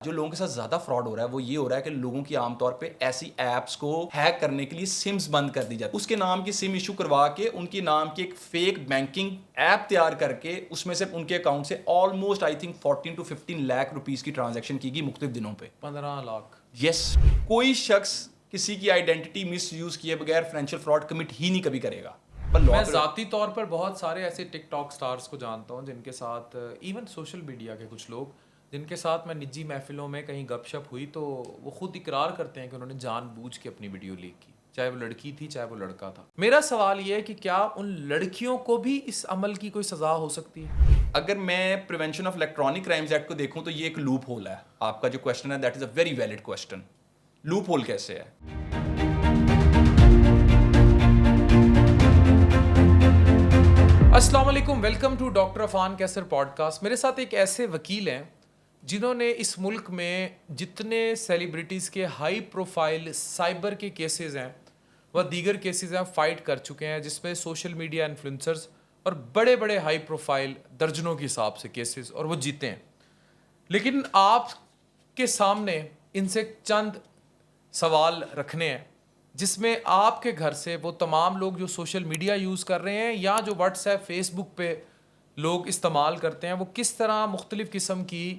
جو لوگوں کے ساتھ زیادہ فراڈ ہو رہا ہے وہ یہ ہو رہا ہے کہ لوگوں کی عام طور پہ ایسی ایپس کو ہیک کرنے کے لیے سمز بند کر دی جاتی ہے. اس کے نام کی سم ایشو کروا کے ان کی نام کی ایک فیک بینکنگ ایپ تیار کر کے اس میں سے ان کے اکاؤنٹ سے almost I think 14 to 15 lakh rupees کی ٹرانزیکشن کی گئی مختلف دنوں پہ. 15 لاکھ. یس. کوئی شخص کسی کی آئیڈینٹی مس یوز کیے بغیر فائنینشیل فراڈ کمٹ ہی نہیں کبھی کرے گا. میں ذاتی طور پر بہت سارے ایسے ٹک ٹاک سٹارز کو جانتا ہوں جن کے ساتھ ایون سوشل میڈیا کے کچھ لوگ جن کے ساتھ میں نجی محفلوں میں کہیں گپ شپ ہوئی تو وہ خود اقرار کرتے ہیں کہ انہوں نے جان بوجھ کے اپنی ویڈیو لیک کی, چاہے وہ لڑکی تھی چاہے وہ لڑکا تھا. میرا سوال یہ ہے کہ کیا ان لڑکیوں کو بھی اس عمل کی کوئی سزا ہو سکتی ہے؟ اگر میں prevention of electronic crimes act کو دیکھوں تو یہ ایک لوپ ہول ہے. آپ کا جو کوشچن ہے that is a very valid question. Loop whole کیسے ہے؟ السلام علیکم, ویلکم ٹو ڈاکٹر عفان کیسر پوڈ کاسٹ. میرے ساتھ ایک ایسے وکیل ہیں جنہوں نے اس ملک میں جتنے سیلیبریٹیز کے ہائی پروفائل سائبر کے کیسز ہیں وہ دیگر کیسز ہیں فائٹ کر چکے ہیں, جس میں سوشل میڈیا انفلوئنسرز اور بڑے بڑے ہائی پروفائل درجنوں کے حساب سے کیسز, اور وہ جیتے ہیں. لیکن آپ کے سامنے ان سے چند سوال رکھنے ہیں جس میں آپ کے گھر سے وہ تمام لوگ جو سوشل میڈیا یوز کر رہے ہیں یا جو واٹس ایپ فیس بک پہ لوگ استعمال کرتے ہیں وہ کس طرح مختلف قسم کی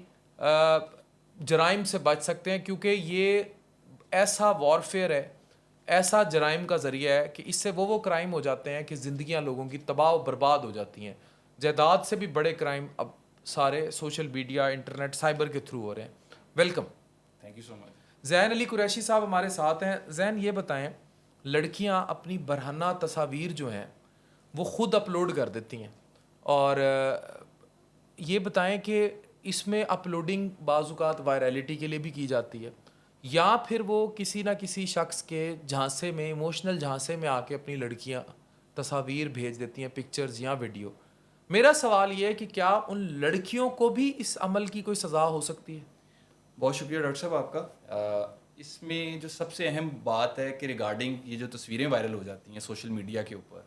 جرائم سے بچ سکتے ہیں, کیونکہ یہ ایسا وارفیئر ہے, ایسا جرائم کا ذریعہ ہے کہ اس سے وہ کرائم ہو جاتے ہیں کہ زندگیاں لوگوں کی تباہ و برباد ہو جاتی ہیں. جائیداد سے بھی بڑے کرائم اب سارے سوشل میڈیا انٹرنیٹ سائبر کے تھرو ہو رہے ہیں. ویلکم. تھینک یو سو مچ. زین علی قریشی صاحب ہمارے ساتھ ہیں. زین, یہ بتائیں, لڑکیاں اپنی برہنہ تصاویر جو ہیں وہ خود اپلوڈ کر دیتی ہیں, اور یہ بتائیں کہ اس میں اپلوڈنگ بعض اوقات وائرلٹی کے لیے بھی کی جاتی ہے یا پھر وہ کسی نہ کسی شخص کے جھانسے میں, ایموشنل جھانسے میں آ کے اپنی لڑکیاں تصاویر بھیج دیتی ہیں, پکچرز یا ویڈیو. میرا سوال یہ ہے کہ کیا ان لڑکیوں کو بھی اس عمل کی کوئی سزا ہو سکتی ہے؟ بہت شکریہ ڈاکٹر صاحب آپ کا. اس میں جو سب سے اہم بات ہے کہ ریگارڈنگ یہ جو تصویریں وائرل ہو جاتی ہیں سوشل میڈیا کے اوپر,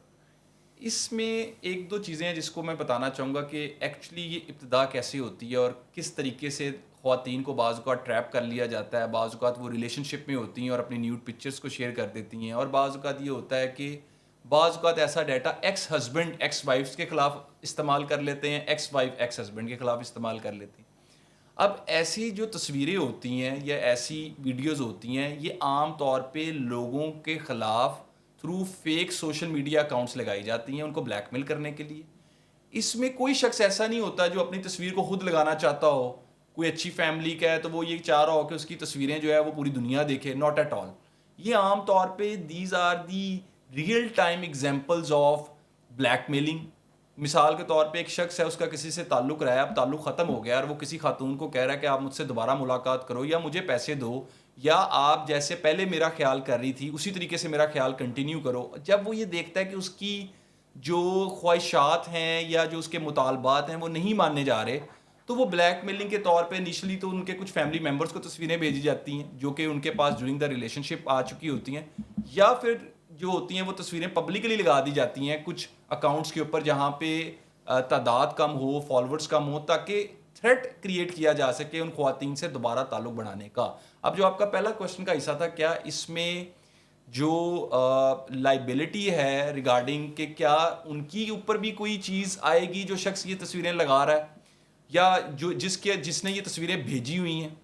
اس میں ایک دو چیزیں ہیں جس کو میں بتانا چاہوں گا کہ ایکچولی یہ ابتدا کیسے ہوتی ہے اور کس طریقے سے خواتین کو بعض اوقات ٹریپ کر لیا جاتا ہے. بعض اوقات وہ ریلیشن شپ میں ہوتی ہیں اور اپنی نیوڈ پکچرز کو شیئر کر دیتی ہیں, اور بعض اوقات یہ ہوتا ہے کہ بعض اوقات ایسا data x husband x wives کے خلاف استعمال کر لیتے ہیں, ایکس وائف ایکس ہسبینڈ کے خلاف استعمال کر لیتے ہیں. اب ایسی جو تصویریں ہوتی ہیں یا ایسی ویڈیوز ہوتی ہیں یہ عام طور پہ لوگوں کے خلاف through fake social media accounts لگائی جاتی ہیں ان کو بلیک میل کرنے کے لیے. اس میں کوئی شخص ایسا نہیں ہوتا جو اپنی تصویر کو خود لگانا چاہتا ہو. کوئی اچھی فیملی کا ہے تو وہ یہ چاہ رہا ہو کہ اس کی تصویریں جو ہے وہ پوری دنیا دیکھے. Not at all. یہ عام طور پہ these are the real time examples of بلیک میلنگ. مثال کے طور پہ ایک شخص ہے, اس کا کسی سے تعلق رہا ہے, اب تعلق ختم ہو گیا اور وہ کسی خاتون کو کہہ رہا ہے کہ آپ مجھ سے دوبارہ ملاقات کرو یا مجھے پیسے دو, یا آپ جیسے پہلے میرا خیال کر رہی تھی اسی طریقے سے میرا خیال کنٹینیو کرو. جب وہ یہ دیکھتا ہے کہ اس کی جو خواہشات ہیں یا جو اس کے مطالبات ہیں وہ نہیں ماننے جا رہے, تو وہ بلیک میلنگ کے طور پہ انیشلی تو ان کے کچھ فیملی ممبرس کو تصویریں بھیجی جاتی ہیں جو کہ ان کے پاس ڈیورنگ دا ریلیشن شپ آ چکی ہوتی ہیں, یا پھر جو ہوتی ہیں وہ تصویریں پبلکلی لگا دی جاتی ہیں کچھ اکاؤنٹس کے اوپر جہاں پہ تعداد کم ہو, فالوورز کم ہو, تاکہ تھریٹ کریٹ کیا جا سکے ان خواتین سے دوبارہ تعلق بڑھانے کا. اب جو آپ کا پہلا کوشچن کا حصہ تھا, کیا اس میں جو لائبلٹی ہے ریگارڈنگ کہ کیا ان کی اوپر بھی کوئی چیز آئے گی جو شخص یہ تصویریں لگا رہا ہے یا جو جس نے یہ تصویریں بھیجی ہوئی ہیں.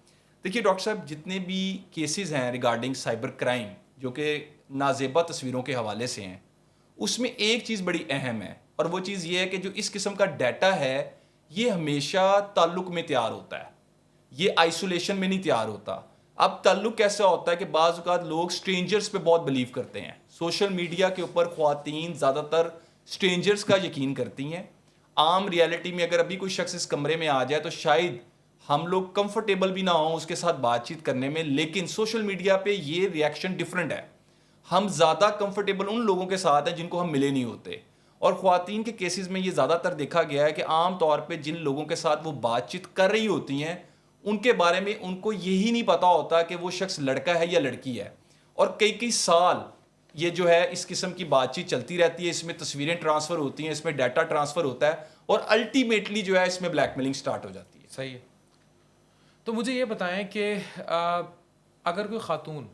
دیکھیے ڈاکٹر صاحب, جتنے بھی کیسز ہیں ریگارڈنگ سائبر کرائم جو کہ نازیبا تصویروں کے حوالے سے ہیں, اس میں ایک چیز بڑی اہم ہے, اور وہ چیز یہ ہے کہ جو اس قسم کا ڈیٹا ہے یہ ہمیشہ تعلق میں تیار ہوتا ہے, یہ آئسولیشن میں نہیں تیار ہوتا. اب تعلق کیسا ہوتا ہے کہ بعض اوقات لوگ سٹرینجرز پہ بہت بلیو کرتے ہیں. سوشل میڈیا کے اوپر خواتین زیادہ تر سٹرینجرز کا یقین کرتی ہیں. عام ریالٹی میں اگر ابھی کوئی شخص اس کمرے میں آ جائے تو شاید ہم لوگ کمفرٹیبل بھی نہ ہوں اس کے ساتھ بات چیت کرنے میں, لیکن سوشل میڈیا پہ یہ ریئیکشن ڈفرینٹ ہے. ہم زیادہ کمفرٹیبل ان لوگوں کے ساتھ ہیں جن کو ہم ملے نہیں ہوتے, اور خواتین کے کیسز میں یہ زیادہ تر دیکھا گیا ہے کہ عام طور پہ جن لوگوں کے ساتھ وہ بات چیت کر رہی ہوتی ہیں ان کے بارے میں ان کو یہی نہیں پتا ہوتا کہ وہ شخص لڑکا ہے یا لڑکی ہے, اور کئی سال یہ جو ہے اس قسم کی بات چیت چلتی رہتی ہے, اس میں تصویریں ٹرانسفر ہوتی ہیں, اس میں ڈیٹا ٹرانسفر ہوتا ہے, اور الٹیمیٹلی جو ہے اس میں بلیک میلنگ سٹارٹ ہو جاتی ہے. صحیح ہے. تو مجھے یہ بتائیں کہ اگر کوئی خاتون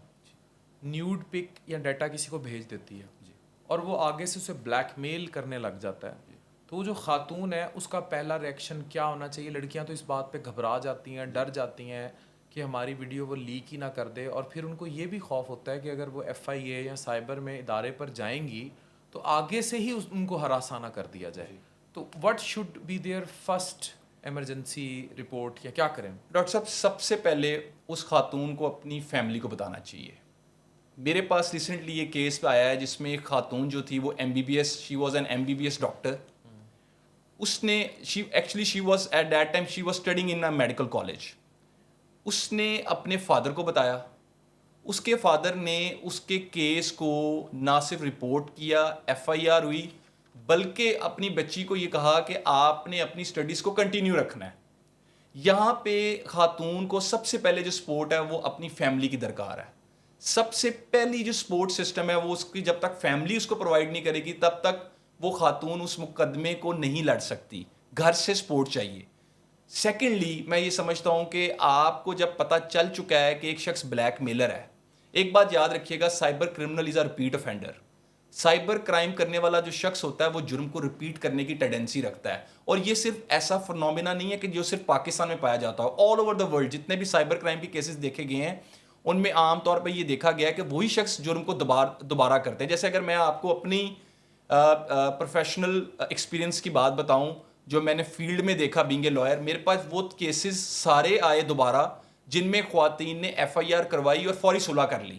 نیوڈ پک یا ڈیٹا کسی کو بھیج دیتی ہے اور وہ آگے سے اسے بلیک میل کرنے لگ جاتا ہے, تو وہ جو خاتون ہے اس کا پہلا ریئیکشن کیا ہونا چاہیے؟ لڑکیاں تو اس بات پہ گھبرا جاتی ہیں, ڈر جاتی ہیں کہ ہماری ویڈیو وہ لیک ہی نہ کر دے, اور پھر ان کو یہ بھی خوف ہوتا ہے کہ اگر وہ FIA یا سائبر میں ادارے پر جائیں گی تو آگے سے ہی ان کو ہراسانہ کر دیا جائے. تو what should be there first emergency report, یا کیا کریں؟ ڈاکٹر صاحب, سب سے پہلے اس خاتون کو اپنی فیملی کو بتانا چاہیے. میرے پاس ریسنٹلی یہ کیس آیا ہے جس میں ایک خاتون جو تھی وہ MBBS, she was an MBBS doctor. اس نے she was at that time she was studying in a medical college. اس نے اپنے فادر کو بتایا. اس کے فادر نے اس کے کیس کو نہ صرف رپورٹ کیا, FIR ہوئی, بلکہ اپنی بچی کو یہ کہا کہ آپ نے اپنی اسٹڈیز کو کنٹینیو رکھنا ہے. یہاں پہ خاتون کو سب سے پہلے جو سپورٹ ہے وہ اپنی فیملی کی درکار ہے. سب سے پہلی جو سپورٹ سسٹم ہے وہ اس کی جب تک فیملی اس کو پرووائڈ نہیں کرے گی تب تک وہ خاتون اس مقدمے کو نہیں لڑ سکتی. گھر سے سپورٹ چاہیے. سیکنڈلی میں یہ سمجھتا ہوں کہ آپ کو جب پتہ چل چکا ہے کہ ایک شخص بلیک میلر ہے, ایک بات یاد رکھیے گا, سائبر کرمنل از اے ریپیٹ افینڈر. سائبر کرائم کرنے والا جو شخص ہوتا ہے وہ جرم کو ریپیٹ کرنے کی ٹینڈنسی رکھتا ہے. اور یہ صرف ایسا فنومینا نہیں ہے کہ جو صرف پاکستان میں پایا جاتا ہو. آل اوور دا ورلڈ جتنے بھی سائبر کرائم کے کیسز دیکھے گئے ہیں ان میں عام طور پہ یہ دیکھا گیا ہے کہ وہی شخص جرم کو دوبارہ کرتے ہیں. جیسے اگر میں آپ کو اپنی پروفیشنل ایکسپیرینس کی بات بتاؤں جو میں نے فیلڈ میں دیکھا بینگ اے لائر, میرے پاس وہ کیسز سارے آئے دوبارہ جن میں خواتین نے FIR کروائی اور فوری صلح کر لی.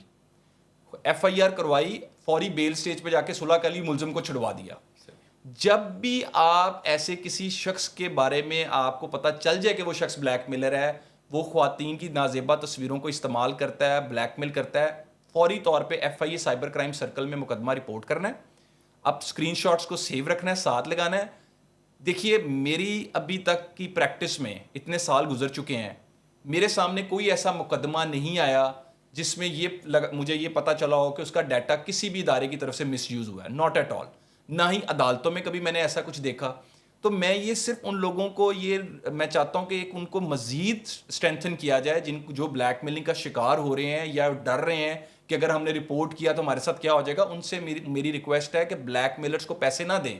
FIR کروائی, فوری بیل سٹیج پہ جا کے صلح کر لی, ملزم کو چھڑوا دیا. جب بھی آپ ایسے کسی شخص کے بارے میں آپ کو پتہ چل جائے کہ وہ شخص بلیک میلر ہے, وہ خواتین کی نازیبہ تصویروں کو استعمال کرتا ہے, بلیک میل کرتا ہے, فوری طور پہ FIA سائبر کرائم سرکل میں مقدمہ رپورٹ کرنا ہے. اب اسکرین شاٹس کو سیو رکھنا ہے, ساتھ لگانا ہے. دیکھیے میری ابھی تک کی پریکٹس میں اتنے سال گزر چکے ہیں, میرے سامنے کوئی ایسا مقدمہ نہیں آیا جس میں مجھے یہ پتہ چلا ہو کہ اس کا ڈیٹا کسی بھی ادارے کی طرف سے مس یوز ہوا ہے. Not at all. نہ ہی عدالتوں میں کبھی میں نے ایسا کچھ دیکھا. تو میں یہ صرف ان لوگوں کو میں چاہتا ہوں کہ ان کو مزید اسٹرینتھن کیا جائے جو بلیک میلنگ کا شکار ہو رہے ہیں یا ڈر رہے ہیں کہ اگر ہم نے رپورٹ کیا تو ہمارے ساتھ کیا ہو جائے گا. ان سے میری ریکویسٹ ہے کہ بلیک میلرز کو پیسے نہ دیں.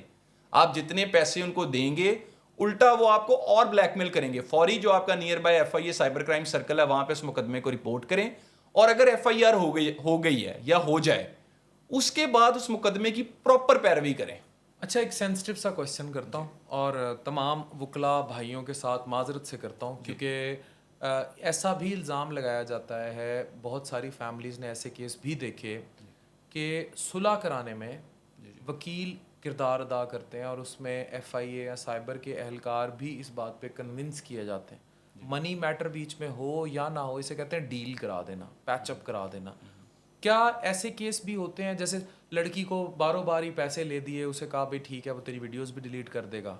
آپ جتنے پیسے ان کو دیں گے الٹا وہ آپ کو اور بلیک میل کریں گے. فوری جو آپ کا near by FIA cyber crime circle ہے وہاں پہ اس مقدمے کو رپورٹ کریں, اور اگر FIR ہو گئی ہے یا ہو جائے اس کے بعد اس مقدمے کی پراپر پیروی کریں. اچھا, ایک سینسٹیو سا کویشچن کرتا ہوں اور تمام وکلا بھائیوں کے ساتھ معذرت سے کرتا ہوں, کیونکہ ایسا بھی الزام لگایا جاتا ہے, بہت ساری فیملیز نے ایسے کیس بھی دیکھے کہ صلح کرانے میں وکیل کردار ادا کرتے ہیں اور اس میں FIA یا سائبر کے اہلکار بھی اس بات پہ کنونس کیے جاتے ہیں. منی میٹر بیچ میں ہو یا نہ ہو, اسے کہتے ہیں ڈیل کرا دینا, پیچ اپ کرا دینا. کیا ایسے کیس بھی ہوتے ہیں جیسے لڑکی کو باروں باری پیسے لے دیے, اسے کہا بھائی ٹھیک ہے وہ تیری ویڈیوز بھی ڈیلیٹ کر دے گا,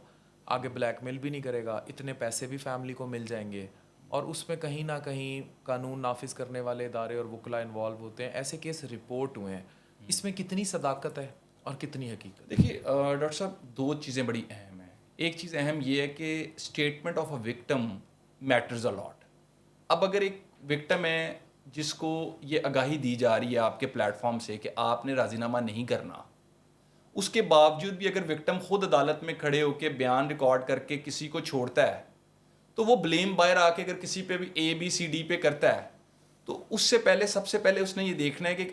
آگے بلیک میل بھی نہیں کرے گا, اتنے پیسے بھی فیملی کو مل جائیں گے, اور اس میں کہیں نہ کہیں قانون نافذ کرنے والے ادارے اور وکلا انوالو ہوتے ہیں. ایسے کیس رپورٹ ہوئے ہیں, اس میں کتنی صداقت ہے اور کتنی حقیقت؟ دیکھیے ڈاکٹر صاحب, دو چیزیں بڑی اہم ہیں. ایک چیز اہم یہ ہے کہ statement of a victim matters a lot. اب اگر ایک وکٹم ہے جس کو یہ آگاہی دی جا رہی ہے آپ کے پلیٹ فارم سے کہ آپ نے راضی نامہ نہیں کرنا, اس کے باوجود بھی اگر وکٹم خود عدالت میں کھڑے ہو کے بیان ریکارڈ کر کے کسی کو چھوڑتا ہے, تو وہ بلیم بائر آ کے اگر کسی پہ بھی ABCD پہ کرتا ہے, تو اس سے پہلے سب سے پہلے اس نے یہ دیکھنا ہے کہ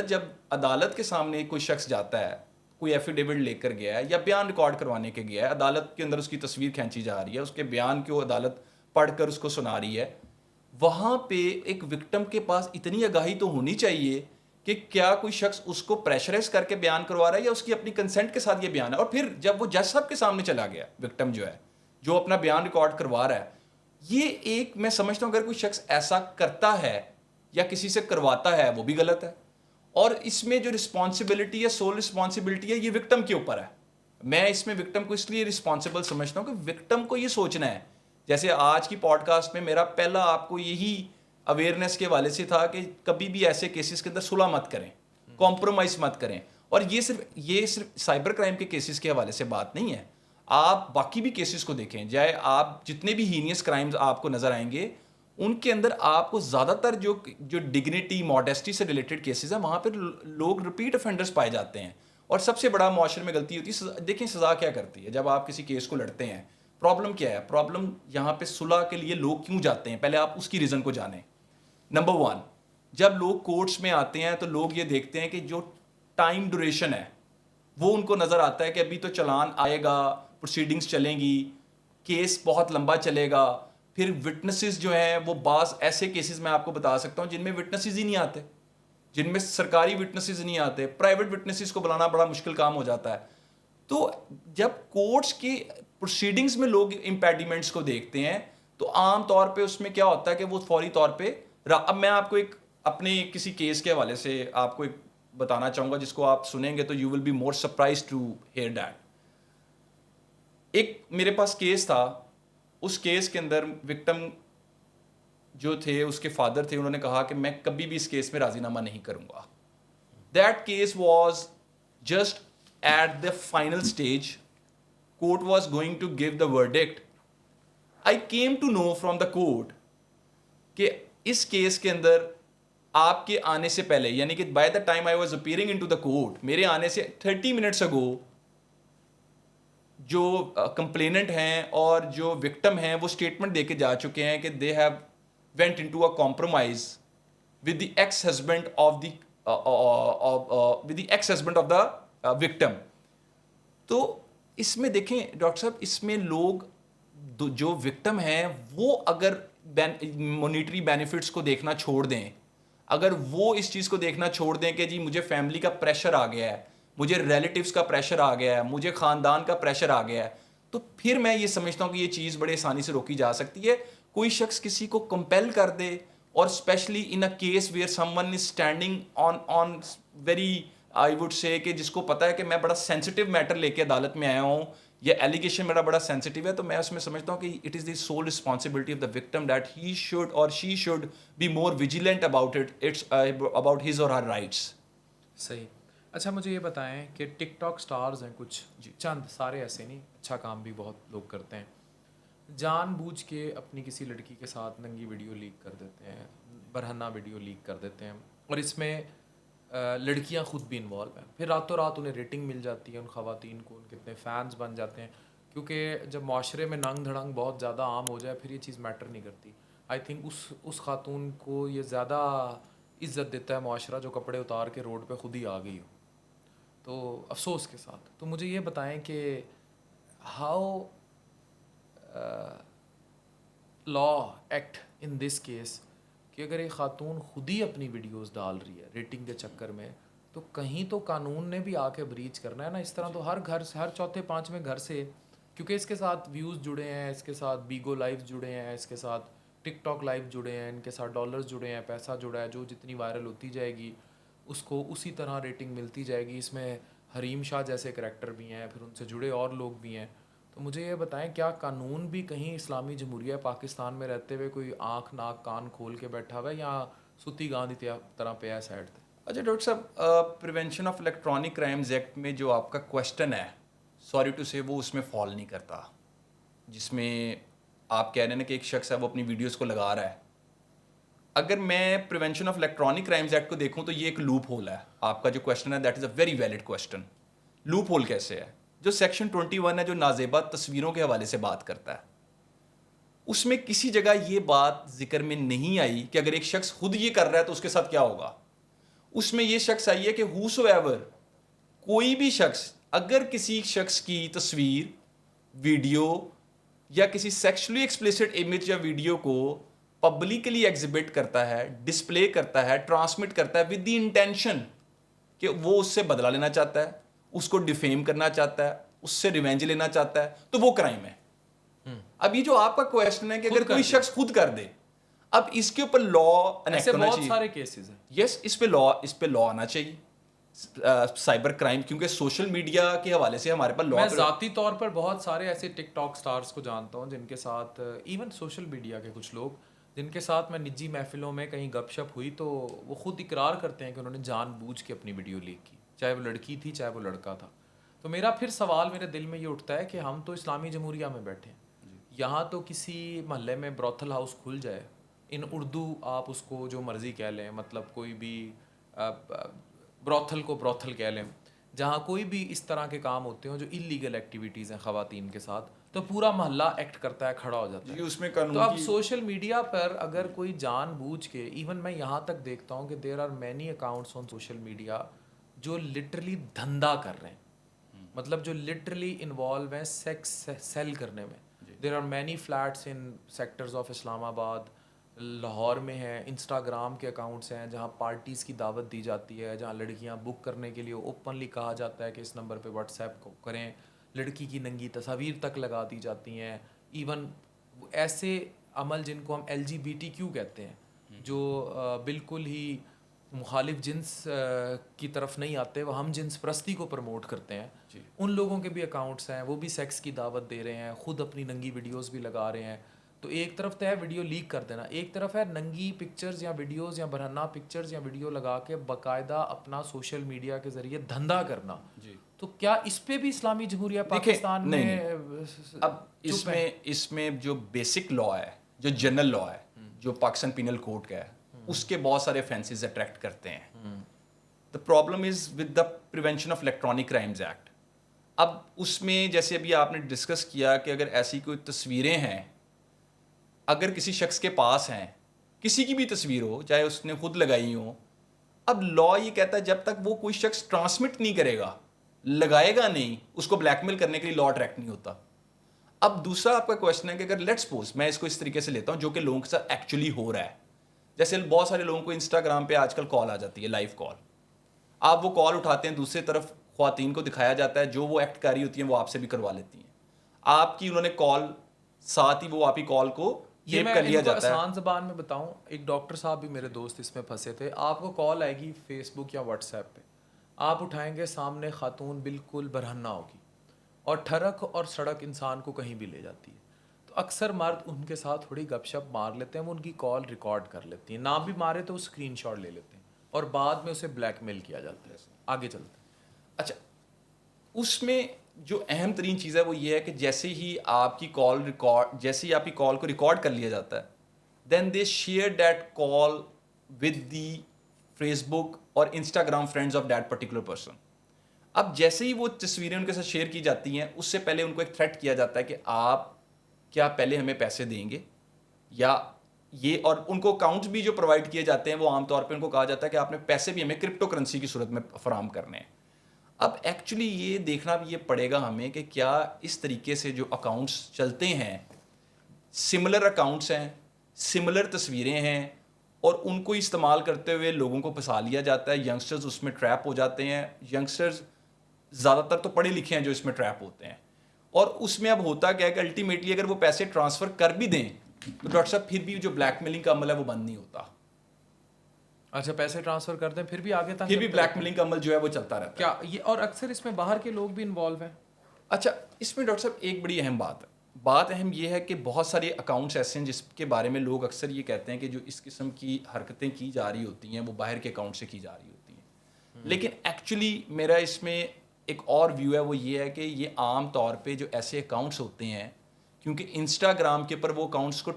جب عدالت کے سامنے کوئی شخص جاتا ہے, کوئی ایفیڈیوٹ لے کر گیا ہے یا بیان ریکارڈ کروانے کے گیا ہے, عدالت کے اندر اس کی تصویر کھینچی جا رہی ہے, اس کے بیان کو عدالت پڑھ کر اس کو سنا رہی ہے, وہاں پہ ایک وکٹم کے پاس اتنی آگاہی تو ہونی چاہیے کہ کیا کوئی شخص اس کو پریشرائز کر کے بیان کروا رہا ہے یا اس کی اپنی کنسنٹ کے ساتھ یہ بیان ہے. اور پھر جب وہ جج صاحب کے سامنے چلا گیا, وکٹم جو ہے جو اپنا بیان ریکارڈ کروا رہا ہے, یہ ایک میں سمجھتا ہوں اگر کوئی شخص ایسا کرتا ہے یا کسی سے کرواتا ہے وہ بھی غلط ہے. اور اس میں جو رسپانسبلٹی ہے, سول رسپانسبلٹی ہے, یہ وکٹم کے اوپر ہے. میں اس میں وکٹم کو اس لیے رسپانسبل سمجھتا ہوں کہ وکٹم کو یہ سوچنا ہے, جیسے آج کی پوڈ کاسٹ میں میرا پہلا آپ کو یہی اویئرنیس کے حوالے سے تھا کہ کبھی بھی ایسے کیسز کے اندر صلح مت کریں, کمپرومائز مت کریں. اور یہ صرف سائبر کرائم کے کیسز کے حوالے سے بات نہیں ہے, آپ باقی بھی کیسز کو دیکھیں, چاہے آپ جتنے بھی ہینیس کرائمز آپ کو نظر آئیں گے ان کے اندر آپ کو زیادہ تر جو ڈگنیٹی ماڈیسٹی سے ریلیٹڈ کیسز ہیں وہاں پہ لوگ ریپیٹ افینڈرز پائے جاتے ہیں. اور سب سے بڑا معاشرے میں غلطی ہوتی ہے, دیکھیں سزا کیا کرتی ہے جب آپ کسی کیس کو لڑتے ہیں. پرابلم کیا ہے, پرابلم یہاں پہ صلح کے لیے لوگ کیوں جاتے ہیں, پہلے آپ اس کی ریزن کو جانیں. نمبر 1, جب لوگ کورٹس میں آتے ہیں تو لوگ یہ دیکھتے ہیں کہ جو ٹائم ڈوریشن ہے وہ ان کو نظر آتا ہے کہ ابھی تو چلان آئے گا, پروسیڈنگز چلیں گی, کیس بہت لمبا چلے گا. پھر وٹنسز جو ہیں وہ بعض ایسے کیسز میں آپ کو بتا سکتا ہوں جن میں وٹنسز ہی نہیں آتے, جن میں سرکاری وٹنسز نہیں آتے, پرائیویٹ وٹنسز کو بلانا بڑا مشکل کام ہو جاتا ہے. تو جب کورٹس کی پروسیڈنگز میں لوگ امپیڈیمنٹس کو دیکھتے ہیں تو عام طور پہ اس میں کیا ہوتا ہے کہ وہ فوری طور پہ, اب میں آپ کو ایک اپنے کسی کیس کے حوالے سے آپ کو ایک بتانا چاہوں گا جس کو آپ سنیں گے تو you will be more surprise to hear that. ایک میرے پاس کیس تھا, اس کیس کے اندر وکٹم جو تھے اس کے فادر تھے, انہوں نے کہا کہ میں کبھی بھی اس کیس میں راضی نامہ نہیں کروں گا. That case was just at the final stage, court was going to give the verdict. I came to know from the court کہ اس کیس کے اندر آپ کے آنے سے پہلے, یعنی کہ by the time I was appearing into the court, میرے آنے سے 30 minutes ago جو کمپلیننٹ ہیں اور جو وکٹم ہیں وہ اسٹیٹمنٹ دے کے جا چکے ہیں کہ they have went into a compromise with the ex-husband of the with the ex-husband of the victim. تو اس میں دیکھیں ڈاکٹر صاحب, اس میں لوگ جو وکٹم ہیں وہ اگر مونیٹری بینیفٹس کو دیکھنا چھوڑ دیں, اگر وہ اس چیز کو دیکھنا چھوڑ دیں کہ جی مجھے فیملی کا پریشر آ گیا ہے, مجھے ریلیٹیوز کا پریشر آ گیا ہے, مجھے خاندان کا پریشر آ گیا ہے, تو پھر میں یہ سمجھتا ہوں کہ یہ چیز بڑے آسانی سے روکی جا سکتی ہے. کوئی شخص کسی کو کمپیل کر دے, اور specially in a case where someone is standing on very I would say کہ جس کو پتا ہے کہ میں بڑا سینسٹیو میٹر لے کے عدالت میں آیا ہوں, یہ ایلیگیشن میرا بڑا سینسٹیو ہے, تو میں اس میں سمجھتا ہوں کہ it is the sole responsibility of the victim that he should or she should be more vigilant about it, it's about his or her rights. صحیح. اچھا مجھے یہ بتائیں کہ ٹک ٹاک سٹارز ہیں کچھ, چند, سارے ایسے نہیں, اچھا کام بھی بہت لوگ کرتے ہیں, جان بوجھ کے اپنی کسی لڑکی کے ساتھ ننگی ویڈیو لیک کر دیتے ہیں, برہنہ ویڈیو لیک کر دیتے ہیں, اور اس میں لڑکیاں خود بھی انوالو ہیں. پھر راتوں رات انہیں ریٹنگ مل جاتی ہے ان خواتین کو, ان کے اتنے فینس بن جاتے ہیں, کیونکہ جب معاشرے میں ننگ دھڑنگ بہت زیادہ عام ہو جائے پھر یہ چیز میٹر نہیں کرتی. آئی تھنک اس خاتون کو یہ زیادہ عزت دیتا ہے معاشرہ جو کپڑے اتار کے روڈ پہ خود ہی آ گئی ہو, تو افسوس کے ساتھ. تو مجھے یہ بتائیں کہ how law act in this case کہ اگر ایک خاتون خود ہی اپنی ویڈیوز ڈال رہی ہے ریٹنگ کے چکر میں, تو کہیں تو قانون نے بھی آ کے بریچ کرنا ہے نا. اس طرح تو ہر گھر سے, ہر چوتھے پانچویں گھر سے, کیونکہ اس کے ساتھ ویوز جڑے ہیں, اس کے ساتھ بیگو لائیو جڑے ہیں, اس کے ساتھ ٹک ٹاک لائیو جڑے ہیں, ان کے ساتھ ڈالرز جڑے ہیں, پیسہ جڑا ہے, جو جتنی وائرل ہوتی جائے گی اس کو اسی طرح ریٹنگ ملتی جائے گی. اس میں حریم شاہ جیسے کریکٹر بھی ہیں, پھر ان سے جڑے اور لوگ بھی ہیں. تو مجھے یہ بتائیں کیا قانون بھی کہیں اسلامی جمہوریہ پاکستان میں رہتے ہوئے کوئی آنکھ ناک کان کھول کے بیٹھا ہوا ہے, یا ستی گاندھی طرح پہ ہے سائڈ پہ؟ اچھا ڈاکٹر صاحب, prevention of electronic crimes act میں جو آپ کا کویشچن ہے, سوری ٹو سے, وہ اس میں فال نہیں کرتا, جس میں آپ کہہ رہے ہیں کہ ایک شخص ہے وہ اپنی ویڈیوز کو لگا رہا ہے. اگر میں prevention of electronic crimes act کو دیکھوں تو یہ ایک لوپ ہول ہے. آپ کا جو کویشچن ہے that is a very valid question. Loop whole کیسے ہے؟ جو سیکشن 21 ہے جو نازیبہ تصویروں کے حوالے سے بات کرتا ہے, اس میں کسی جگہ یہ بات ذکر میں نہیں آئی کہ اگر ایک شخص خود یہ کر رہا ہے تو اس کے ساتھ کیا ہوگا. اس میں یہ شخص آئی ہے کہ ہوسو ایور, کوئی بھی شخص اگر کسی شخص کی تصویر, ویڈیو یا کسی سیکشولی ایکسپلیسڈ امیج یا ویڈیو کو پبلکلی ایگزیبٹ کرتا ہے, ڈسپلے کرتا ہے, ٹرانسمٹ کرتا ہے ود دی انٹینشن کہ وہ اس سے بدلہ لینا چاہتا ہے, اس کو ڈیفیم کرنا چاہتا ہے, اس سے ریونج لینا چاہتا ہے, تو وہ کرائم ہے. اب یہ جو آپ کا کویشچن ہے کہ اگر کوئی شخص خود کر دے, اب اس کے اوپر لا انیکٹ ہونا چاہیے. بہت سارے کیسز ہیں. یس, اس پہ لا آنا چاہیے, سائبر کرائم, کیونکہ سوشل میڈیا کے حوالے سے ہمارے پاس لا. میں ذاتی طور پر بہت سارے ایسے ٹک ٹاک سٹارز کو جانتا ہوں جن کے ساتھ, ایون سوشل میڈیا کے کچھ لوگ جن کے ساتھ میں نجی محفلوں میں کہیں گپ شپ ہوئی تو وہ خود اقرار کرتے ہیں کہ انہوں نے جان بوجھ کے اپنی ویڈیو لیک کی, چاہے وہ لڑکی تھی چاہے وہ لڑکا تھا. تو میرا پھر سوال میرے دل میں یہ اٹھتا ہے کہ ہم تو اسلامی جمہوریہ میں بیٹھے ہیں, یہاں تو کسی محلے میں بروتھل ہاؤس کھل جائے, ان اردو آپ اس کو جو مرضی کہہ لیں, مطلب کوئی بھی بروتھل کو بروتھل کہہ لیں, جہاں کوئی بھی اس طرح کے کام ہوتے ہیں جو انلیگل ایکٹیویٹیز ہیں خواتین کے ساتھ, تو پورا محلہ ایکٹ کرتا ہے, کھڑا ہو جاتا ہے. جی اس میں تو قانون اب کی سوشل میڈیا پر اگر کوئی جان بوجھ کے, ایون میں یہاں تک دیکھتا ہوں کہ there are many accounts on social media جو لٹرلی دھندا کر رہے ہیں, مطلب جو لٹرلی انوالو ہیں سیکس سیل کرنے میں. There are many flats in sectors of Islamabad, Lahore میں ہیں, انسٹاگرام کے اکاؤنٹس ہیں جہاں پارٹیز کی دعوت دی جاتی ہے, جہاں لڑکیاں بک کرنے کے لیے اوپنلی کہا جاتا ہے کہ اس نمبر پہ واٹس ایپ کو کریں, لڑکی کی ننگی تصاویر تک لگا دی جاتی ہیں. ایون ایسے عمل جن کو ہم LGBTQ کہتے ہیں, جو بالکل ہی مخالف جنس کی طرف نہیں آتے, وہ ہم جنس پرستی کو پروموٹ کرتے ہیں, ان لوگوں کے بھی اکاؤنٹس ہیں, وہ بھی سیکس کی دعوت دے رہے ہیں, خود اپنی ننگی ویڈیوز بھی لگا رہے ہیں. تو ایک طرف تو ہے ویڈیو لیک کر دینا, ایک طرف ہے ننگی پکچرز یا ویڈیوز یا برہنہ پکچرز یا ویڈیو لگا کے باقاعدہ اپنا سوشل میڈیا کے ذریعے دھندا کرنا. تو کیا اس پہ بھی اسلامی جمہوریہ پاکستان میں اب اس میں جو بیسک لا ہے, جو جنرل لا ہے, جو پاکستان پینل کوڈ کا ہے, اس کے بہت سارے offences اٹریکٹ کرتے ہیں. The problem is with the prevention of electronic crimes act. اب اس میں جیسے ابھی آپ نے ڈسکس کیا کہ اگر ایسی کوئی تصویریں ہیں, اگر کسی شخص کے پاس ہیں, کسی کی بھی تصویر ہو, چاہے اس نے خود لگائی ہو, اب لا یہ کہتا ہے جب تک وہ کوئی شخص ٹرانسمٹ نہیں کرے گا, لگائے گا نہیں, اس کو بلیک میل کرنے کے لیے لا اٹریکٹ نہیں ہوتا. اب دوسرا آپ کا کوشچن ہے کہ اگر لیٹ سپوز, میں اس کو اس طریقے سے لیتا ہوں جو کہ لوگوں کے ساتھ ایکچولی ہو رہا ہے, جیسے بہت سارے لوگوں کو انسٹاگرام پہ آج کل کال آ جاتی ہے, لائیو کال, آپ وہ کال اٹھاتے ہیں, دوسری طرف خواتین کو دکھایا جاتا ہے, جو وہ ایکٹ کر رہی ہوتی ہیں وہ آپ سے بھی کروا لیتی ہیں, آپ کی انہوں نے کال, ساتھ ہی وہ آپ کی کال کو ٹیپ کر لیا جاتا ہے. آسان زبان میں بتاؤں, ایک ڈاکٹر صاحب بھی میرے دوست اس میں پھنسے تھے, آپ کو کال آئے گی فیس بک یا واٹس ایپ پہ, آپ اٹھائیں گے, سامنے خاتون بالکل برہنہ ہوگی, اور ٹھڑک اور سڑک انسان کو کہیں بھی لے جاتی ہے. تو اکثر مرد ان کے ساتھ تھوڑی گپ شپ مار لیتے ہیں, وہ ان کی کال ریکارڈ کر لیتی ہیں, نہ بھی مارے تو اسکرین شاٹ لے لیتے ہیں, اور بعد میں اسے بلیک میل کیا جاتا ہے. آگے چلتے ہیں. اچھا, اس میں جو اہم ترین چیز ہے وہ یہ ہے کہ جیسے ہی آپ کی کال ریکارڈ, جیسے ہی آپ کی کال کو ریکارڈ کر لیا جاتا ہے, then they share that call with the Facebook اور Instagram friends of that particular person. اب جیسے ہی وہ تصویریں ان کے ساتھ شیئر کی جاتی ہیں, اس سے پہلے ان کو ایک تھریٹ کیا جاتا ہے کہ آپ کیا پہلے ہمیں پیسے دیں گے یا یہ, اور ان کو اکاؤنٹس بھی جو پرووائڈ کیے جاتے ہیں وہ عام طور پہ ان کو کہا جاتا ہے کہ آپ نے پیسے بھی ہمیں کرپٹو کرنسی کی صورت میں فراہم کرنے ہیں. اب ایکچولی یہ دیکھنا بھی یہ پڑے گا ہمیں کہ کیا اس طریقے سے جو اکاؤنٹس چلتے ہیں, سملر اکاؤنٹس ہیں, سملر تصویریں ہیں, اور ان کو استعمال کرتے ہوئے لوگوں کو پھنسا لیا جاتا ہے, ینگسٹرز اس میں ٹریپ ہو جاتے ہیں. ینگسٹرز زیادہ تر تو پڑھے لکھے ہیں جو اس میں ٹریپ ہوتے ہیں, اور اس میں اب ہوتا کیا ہے کہ الٹیمیٹلی اگر وہ پیسے ٹرانسفر کر بھی دیں تو ڈاکٹر صاحب پھر بھی جو بلیک میلنگ کا عمل ہے وہ بند نہیں ہوتا. اچھا, پیسے ٹرانسفر کر دیں پھر بھی آگے تک, پھر بھی بلیک میلنگ کا عمل جو ہے وہ چلتا رہتا ہے. کیا یہ, اور اکثر اس میں باہر کے لوگ بھی انوالو ہیں. اچھا, اس میں ڈاکٹر صاحب ایک بڑی اہم بات اہم یہ ہے کہ بہت سارے اکاؤنٹس ایسے ہیں جس کے بارے میں لوگ اکثر یہ کہتے ہیں کہ جو اس قسم کی حرکتیں کی جا رہی ہوتی ہیں وہ باہر کے اکاؤنٹ سے کی جا رہی ہوتی ہیں, لیکن ایکچولی میرا اس میں ایک اور ویو ہے, وہ یہ ہے کہ یہ عام طور پہ جو ایسے اکاؤنٹس ہوتے ہیں, کیونکہ انسٹاگرام کے اوپر وہ اکاؤنٹس کو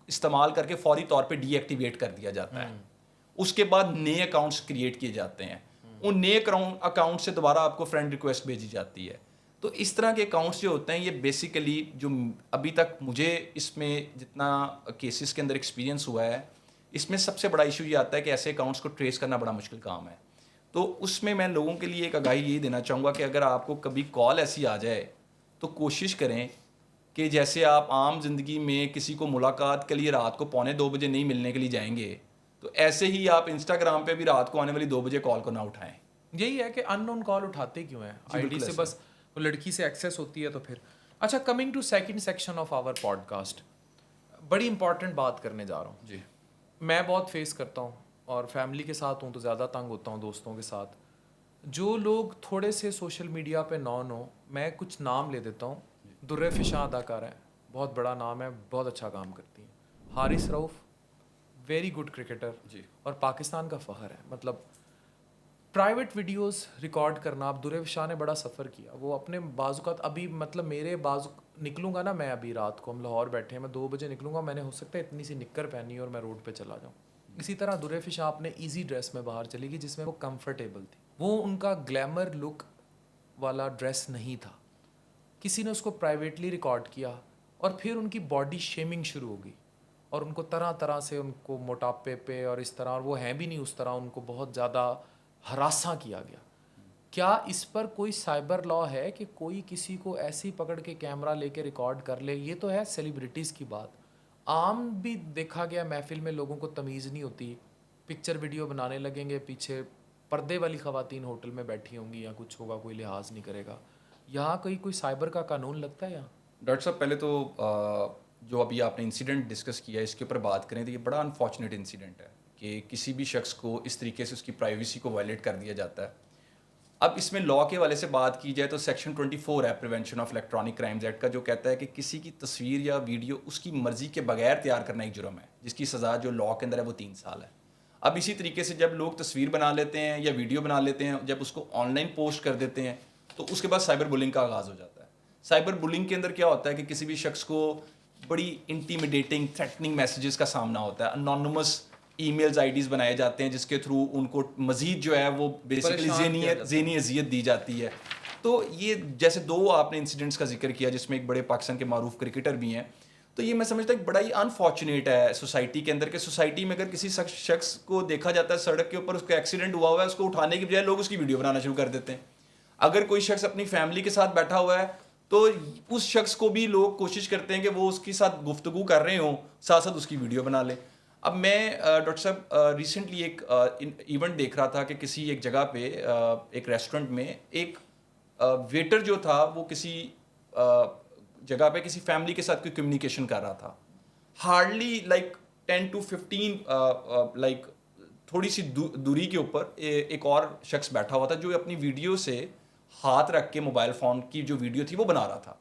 استعمال کر کے فوری طور پہ ڈی ایکٹیویٹ کر دیا جاتا ہے, اس کے بعد نئے اکاؤنٹس کریٹ کیے جاتے ہیں, ان نئے اکاؤنٹ سے دوبارہ آپ کو فرینڈ ریکویسٹ بھیجی جاتی ہے. تو اس طرح کے اکاؤنٹس جو ہوتے ہیں یہ بیسیکلی جو ابھی تک مجھے اس میں جتنا کیسز کے اندر ایکسپیرینس ہوا ہے, اس میں سب سے بڑا ایشو یہ آتا ہے کہ ایسے اکاؤنٹس کو ٹریس کرنا بڑا مشکل کام ہے. تو اس میں لوگوں کے لیے ایک آگاہی یہی دینا چاہوں گا کہ اگر آپ کو کبھی کال ایسی آ جائے تو کوشش کریں کہ جیسے آپ عام زندگی میں کسی کو ملاقات کے لیے رات کو 1:45 بجے نہیں ملنے کے لیے جائیں گے, تو ایسے ہی آپ انسٹاگرام پہ بھی رات کو آنے والی 2 بجے کال کو نہ اٹھائیں. یہی ہے کہ ان نون کال اٹھاتے کیوں ہیں, آئی ڈی سے بس لڑکی سے ایکسیس ہوتی ہے تو پھر. اچھا, coming to second section of our podcast, بڑی امپورٹنٹ بات کرنے جا رہا ہوں. جی, میں بہت فیس کرتا ہوں, اور فیملی کے ساتھ ہوں تو زیادہ تنگ ہوتا ہوں, دوستوں کے ساتھ. جو لوگ تھوڑے سے سوشل میڈیا پہ نان ہو, میں کچھ نام لے دیتا ہوں. در فشاں اداکار ہیں, بہت بڑا نام ہے, بہت اچھا کام کرتی ہیں. حارث رؤف, ویری گڈ کرکٹر, جی, اور پاکستان کا فخر ہے. مطلب پرائیویٹ ویڈیوز ریکارڈ کرنا, اب در فشاں نے بڑا سفر کیا, وہ اپنے بعض اوقات ابھی مطلب میرے بعض نکلوں گا نا میں ابھی رات کو، ہم لاہور بیٹھے ہیں، میں 2 بجے نکلوں گا، میں نے ہو سکتا ہے اتنی سی نکر پہنی اور میں روڈ پہ چلا جاؤں. اسی طرح درے فش آپ نے ایزی ڈریس میں باہر چلی گئی جس میں وہ کمفرٹیبل تھی. وہ ان کا گلیمر لک والا ڈریس نہیں تھا. کسی نے اس کو پرائیویٹلی ریکارڈ کیا اور پھر ان کی باڈی شیمنگ شروع ہو گئی اور ان کو طرح طرح سے ان کو موٹاپے پہ اور اس طرح، اور وہ ہیں بھی نہیں اس طرح، ان کو بہت زیادہ ہراساں کیا گیا. کیا اس پر کوئی سائبر لا ہے کہ کوئی کسی کو ایسی پکڑ کے کیمرہ لے کے ریکارڈ کر لے؟ یہ تو ہے سیلیبریٹیز کی بات. عام بھی دیکھا گیا محفل میں لوگوں کو تمیز نہیں ہوتی، پکچر ویڈیو بنانے لگیں گے، پیچھے پردے والی خواتین ہوٹل میں بیٹھی ہوں گی یا کچھ ہوگا، کوئی لحاظ نہیں کرے گا. یہاں کوئی سائبر کا قانون لگتا ہے یہاں؟ ڈاکٹر صاحب پہلے تو جو ابھی آپ نے انسیڈنٹ ڈسکس کیا اس کے اوپر بات کریں تو یہ بڑا انفارچونیٹ انسیڈنٹ ہے کہ کسی بھی شخص کو اس طریقے سے اس کی پرائیویسی کو وائلیٹ کر دیا جاتا ہے. اب اس میں لا کے حوالے سے بات کی جائے تو سیکشن 24 ہے prevention of electronic crimes act کا، جو کہتا ہے کہ کسی کی تصویر یا ویڈیو اس کی مرضی کے بغیر تیار کرنا ایک جرم ہے، جس کی سزا جو لا کے اندر ہے وہ 3 سال ہے. اب اسی طریقے سے جب لوگ تصویر بنا لیتے ہیں یا ویڈیو بنا لیتے ہیں، جب اس کو آن لائن پوسٹ کر دیتے ہیں تو اس کے بعد سائبر بلنگ کا آغاز ہو جاتا ہے. سائبر بلنگ کے اندر کیا ہوتا ہے کہ کسی بھی شخص کو بڑی انٹیمیڈیٹنگ تھریٹننگ میسیجز کا سامنا ہوتا ہے، انونیمس ای میلز آئی ڈیز بنائے جاتے ہیں جس کے تھرو ان کو مزید جو ہے وہ بیسیکلی ذہنی اذیت دی جاتی ہے. تو یہ جیسے 2 آپ نے انسیڈنٹس کا ذکر کیا جس میں ایک بڑے پاکستان کے معروف کرکٹر بھی ہیں، تو یہ میں سمجھتا ہوں کہ بڑا ہی انفارچونیٹ ہے سوسائٹی کے اندر کہ سوسائٹی میں اگر کسی شخص کو دیکھا جاتا ہے سڑک کے اوپر اس کا ایکسیڈنٹ ہوا ہوا ہے، اس کو اٹھانے کی بجائے لوگ اس کی ویڈیو بنانا شروع کر دیتے ہیں. اگر کوئی شخص اپنی فیملی کے ساتھ بیٹھا ہوا ہے تو اس شخص کو بھی لوگ کوشش کرتے ہیں کہ وہ اس کے ساتھ گفتگو کر رہے ہوں، ساتھ ساتھ اس کی ویڈیو بنا لیں. اب میں ڈاکٹر صاحب ریسنٹلی ایک ایونٹ دیکھ رہا تھا کہ کسی ایک جگہ پہ ایک ریسٹورنٹ میں ایک ویٹر جو تھا وہ کسی جگہ پہ کسی فیملی کے ساتھ کوئی کمیونیکیشن کر رہا تھا. ہارڈلی لائک 10 to 15 لائک تھوڑی سی دوری کے اوپر ایک اور شخص بیٹھا ہوا تھا جو اپنی ویڈیو سے ہاتھ رکھ کے موبائل فون کی جو ویڈیو تھی وہ بنا رہا تھا.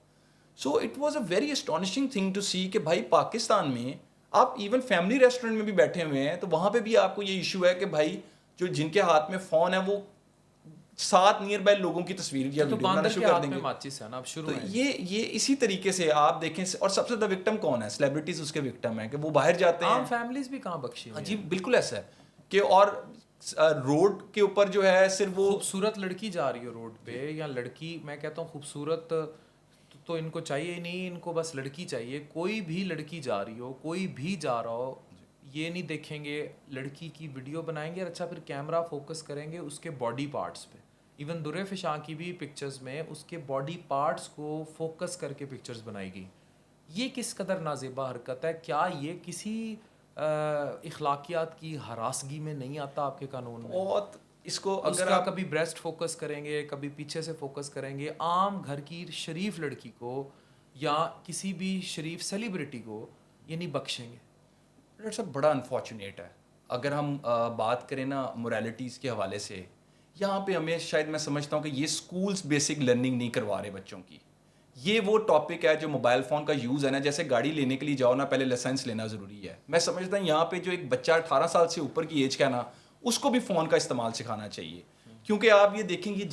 So it was a very astonishing thing to see کہ بھائی پاکستان میں آپ ایون فیملی ریسٹورنٹ میں بھی بیٹھے ہوئے ہیں تو وہاں پہ بھی آپ کو یہ ایشو ہے کہ بھائی جو جن کے ہاتھ میں فون ہے وہ 7 نیئر بائی لوگوں کی تصویر یا ویڈیو بنانا شروع کر دیں گے. تو یہ اسی طریقے سے آپ دیکھیں. اور سب سے زیادہ وکٹم کون ہے؟ سیلیبریٹیز اس کے وکٹم ہیں کہ وہ باہر جاتے ہیں. عام فیملیز بھی کہاں بخشی ہیں. جی بالکل ایسا ہے کہ اور روڈ کے اوپر جو ہے صرف وہ خوبصورت لڑکی جا رہی ہو روڈ پہ یا لڑکی، میں کہتا ہوں خوبصورت تو ان کو چاہیے ہی نہیں، ان کو بس لڑکی چاہیے. کوئی بھی لڑکی جا رہی ہو، کوئی بھی جا رہا ہو، یہ نہیں دیکھیں گے، لڑکی کی ویڈیو بنائیں گے اور اچھا پھر کیمرہ فوکس کریں گے اس کے باڈی پارٹس پہ. ایون درے فشاں کی بھی پکچرز میں اس کے باڈی پارٹس کو فوکس کر کے پکچرز بنائی گئی. یہ کس قدر نازیبا حرکت ہے؟ کیا یہ کسی اخلاقیات کی ہراسگی میں نہیں آتا آپ کے قانون میں؟ بہت اس کو اگر آپ کبھی بریسٹ فوکس کریں گے، کبھی پیچھے سے فوکس کریں گے، عام گھر کی شریف لڑکی کو یا کسی بھی شریف سیلیبریٹی کو یہ نہیں بخشیں گے. ڈاکٹر صاحب بڑا انفارچونیٹ ہے. اگر ہم بات کریں نا موریلٹیز کے حوالے سے، یہاں پہ ہمیں شاید میں سمجھتا ہوں کہ یہ اسکولس بیسک لرننگ نہیں کروا رہے بچوں کی. یہ وہ ٹاپک ہے جو موبائل فون کا یوز ہے نا، جیسے گاڑی لینے کے لیے جاؤ نا پہلے لائسنس لینا ضروری ہے. میں سمجھتا ہوں یہاں پہ جو ایک بچہ 18 سال سے اوپر کی ایج کا ہے نا، اس کو بھی فون کا استعمال سکھانا چاہیے. کیونکہ آپ یہ دیکھیں گے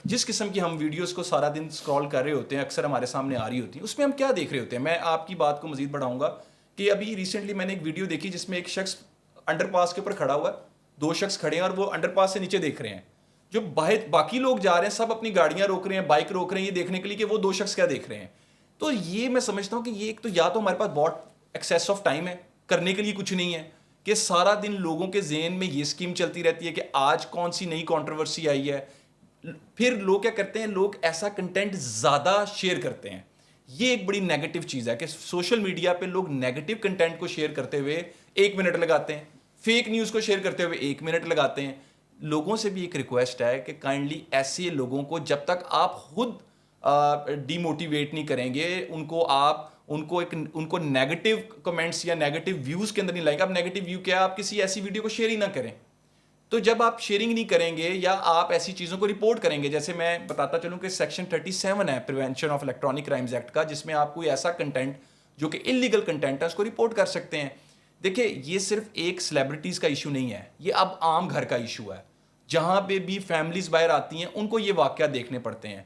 جس قسم کی ہم ویڈیوز کو سارا دن اسکرول کر رہے ہوتے ہیں، اکثر ہمارے سامنے آ رہی ہوتی ہیں، اس میں ہم کیا دیکھ رہے ہوتے ہیں. میں آپ کی بات کو مزید بڑھاؤں گا کہ ابھی ریسنٹلی میں نے ایک ویڈیو دیکھی جس میں ایک شخص انڈر پاس کے اوپر کھڑا ہوا ہے، 2 شخص کھڑے ہیں اور وہ انڈر پاس سے نیچے دیکھ رہے ہیں. جو باقی لوگ جا رہے ہیں سب اپنی گاڑیاں روک رہے ہیں، بائک روک رہے ہیں یہ دیکھنے کے لیے کہ وہ 2 شخص کیا دیکھ رہے ہیں. تو یہ میں سمجھتا ہوں کہ یہ ایک تو یا تو ہمارے پاس بہت ایکسیس آف ٹائم ہے، کرنے کے لیے کچھ نہیں ہے، کہ سارا دن لوگوں کے ذہن میں یہ اسکیم چلتی رہتی ہے کہ آج کون سی نئی کنٹروورسی آئی ہے. پھر لوگ کیا کرتے ہیں، لوگ ایسا کنٹینٹ زیادہ شیئر کرتے ہیں. یہ ایک بڑی نیگیٹو چیز ہے کہ سوشل میڈیا پہ لوگ نیگیٹو کنٹینٹ کو شیئر کرتے ہوئے 1 منٹ لگاتے ہیں، فیک نیوز کو شیئر کرتے ہوئے 1 منٹ لگاتے ہیں. لوگوں سے بھی ایک ریکویسٹ ہے کہ کائنڈلی ایسے لوگوں کو جب تک آپ خود ڈی موٹیویٹ نہیں کریں گے، ان کو نیگیٹو کمنٹس یا نیگیٹو ویوز کے اندر نہیں لائیں گے. آپ نیگیٹو ویو کیا، آپ کسی ایسی ویڈیو کو شیئر ہی نہ کریں. تو جب آپ شیئرنگ نہیں کریں گے یا آپ ایسی چیزوں کو رپورٹ کریں گے، جیسے میں بتاتا چلوں کہ سیکشن 37 ہے prevention of electronic crimes act کا، جس میں آپ کوئی ایسا کنٹینٹ جو کہ انلیگل کنٹینٹ ہے اس کو رپورٹ کر سکتے ہیں. دیکھیں یہ صرف ایک سیلیبریٹیز کا ایشو نہیں ہے، یہ اب عام گھر کا ایشو ہے. جہاں پہ بھی فیملیز باہر آتی ہیں ان کو یہ واقعہ دیکھنے پڑتے ہیں.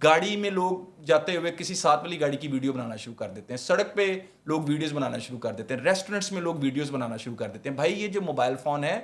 گاڑی میں لوگ جاتے ہوئے کسی ساتھ والی گاڑی کی ویڈیو بنانا شروع کر دیتے ہیں, سڑک پہ لوگ ویڈیوز بنانا شروع کر دیتے ہیں, ریسٹورنٹس میں لوگ ویڈیوز بنانا شروع کر دیتے ہیں. بھائی یہ جو موبائل فون ہے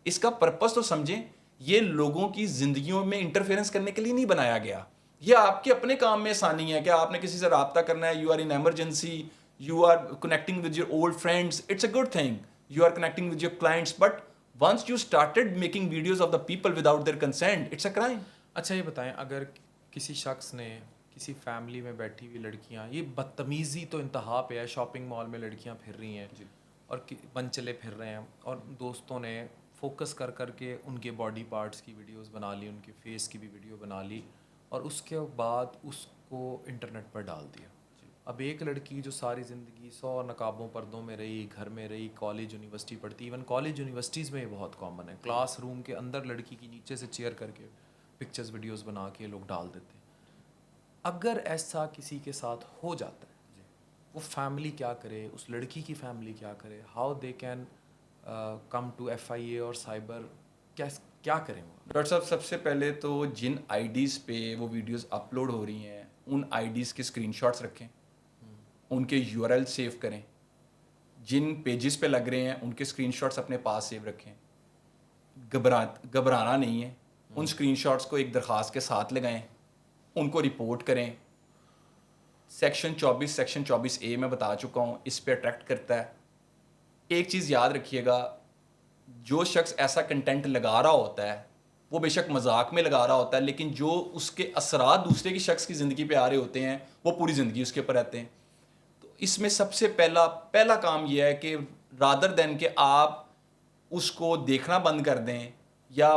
اس کا پرپس تو سمجھیں, یہ لوگوں کی زندگیوں میں انٹرفیئرنس کرنے کے لیے نہیں بنایا گیا. یہ آپ کے اپنے کام میں آسانی ہے کہ آپ نے کسی سے رابطہ کرنا ہے, you are in emergency, you are connecting with your old friends, it's a good thing, you are connecting with your clients, but once you started making videos of the people without their consent, it's a crime. اچھا یہ بتائیں, اگر کسی شخص نے کسی family میں بیٹھی ہوئی لڑکیاں, یہ بدتمیزی تو انتہا پہ ہے, شاپنگ مال میں لڑکیاں پھر رہی ہیں اور بن چلے پھر رہے ہیں, اور دوستوں نے فوکس کر کر کے ان کے باڈی پارٹس کی ویڈیوز بنا لی, ان کے فیس کی بھی ویڈیو بنا لی, اور اس کے بعد اس کو انٹرنیٹ پر ڈال دیا. اب ایک لڑکی جو ساری زندگی 100 نقابوں پردوں میں رہی, گھر میں رہی, کالج یونیورسٹی پڑھتی, ایون کالج یونیورسٹیز میں یہ بہت کامن ہے, کلاس روم کے اندر لڑکی کی نیچے سے چیئر کر کے پکچرز ویڈیوز بنا کے لوگ ڈال دیتے ہیں. اگر ایسا کسی کے ساتھ ہو جاتا ہے, وہ فیملی کیا کرے, اس لڑکی کی فیملی کیا کرے, how they can come to FIA اور سائبر, کیا کریں وہ؟ ڈاکٹر صاحب سب سے پہلے تو جن آئی ڈیز پہ وہ ویڈیوز اپلوڈ ہو رہی ہیں ان آئی ڈیز کے اسکرین شاٹس رکھیں, ان کے URL سیو کریں, جن پیجز پہ لگ رہے ہیں ان کے اسکرین شاٹس اپنے پاس سیو رکھیں, گھبرانا نہیں ہے, ان اسکرین شاٹس کو ایک درخواست کے ساتھ لگائیں, ان کو رپورٹ کریں. سیکشن 24A میں بتا چکا ہوں, اس پہ اٹریکٹ کرتا ہے. ایک چیز یاد رکھیے گا, جو شخص ایسا کنٹینٹ لگا رہا ہوتا ہے وہ بے شک مذاق میں لگا رہا ہوتا ہے, لیکن جو اس کے اثرات دوسرے کی شخص کی زندگی پہ آ رہے ہوتے ہیں وہ پوری زندگی اس کے اوپر رہتے ہیں. اس میں سب سے پہلا کام یہ ہے کہ رادر دین کہ آپ اس کو دیکھنا بند کر دیں یا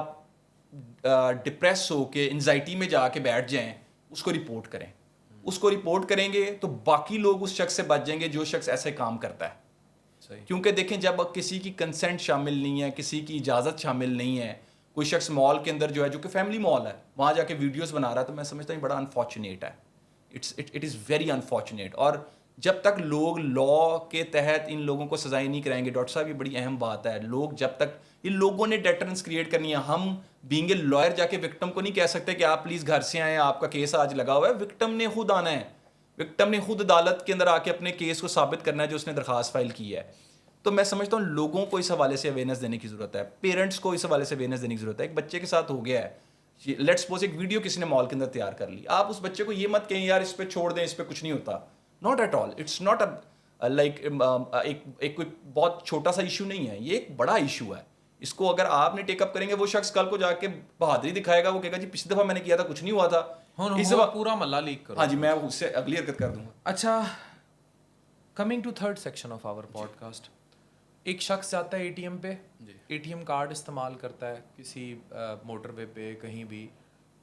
ڈپریس ہو کے انزائٹی میں جا کے بیٹھ جائیں, اس کو رپورٹ کریں. اس کو رپورٹ کریں گے تو باقی لوگ اس شخص سے بچ جائیں گے جو شخص ایسے کام کرتا ہے. کیونکہ دیکھیں جب کسی کی کنسنٹ شامل نہیں ہے, کسی کی اجازت شامل نہیں ہے, کوئی شخص مال کے اندر جو ہے, جو کہ فیملی مال ہے, وہاں جا کے ویڈیوز بنا رہا ہے, تو میں سمجھتا ہوں بڑا انفارچونیٹ ہے. It is very unfortunate. اور جب تک لوگ لا کے تحت ان لوگوں کو سزائیں نہیں کرائیں گے, ڈاکٹر صاحب یہ بڑی اہم بات ہے, لوگ جب تک ان لوگوں نے ڈیٹرنس کریٹ کرنی ہے. ہم بینگ اے لائر جا کے وکٹم کو نہیں کہہ سکتے کہ آپ پلیز گھر سے آئیں, آپ کا کیس آج لگا ہوا ہے. وکٹم نے خود آنا ہے, وکٹم نے خود عدالت کے اندر آ کے اپنے کیس کو ثابت کرنا ہے جو اس نے درخواست فائل کی ہے. تو میں سمجھتا ہوں لوگوں کو اس حوالے سے اویئرنیس دینے کی ضرورت ہے, پیرنٹس کو اس حوالے سے اویئرنیس دینے کی ضرورت ہے. ایک بچے کے ساتھ ہو گیا ہے, لیٹ سپوز ایک ویڈیو کسی نے مال کے اندر تیار کر لی, آپ اس بچے کو یہ مت کہیں یار اس پہ چھوڑ دیں, اس پہ کچھ نہیں ہوتا. Not at all, it's not like ایک کوئی بہت چھوٹا سا ایشو نہیں ہے, یہ ایک بڑا ایشو ہے. اس کو اگر آپ نے ٹیک اپ کریں گے, وہ شخص کل کو جا کے بہادری دکھائے گا, وہ کہے گا جی پچھلی دفعہ میں نے کیا تھا کچھ نہیں ہوا تھا, اس دفعہ پورا محلہ لیک کرو. ہاں جی, میں اس سے اگلی حرکت کر دوں گا. اچھا, coming to third section of our podcast. ایک شخص جاتا ہے ATM پہ, ATM کارڈ استعمال کرتا ہے کسی موٹر وے پہ کہیں بھی,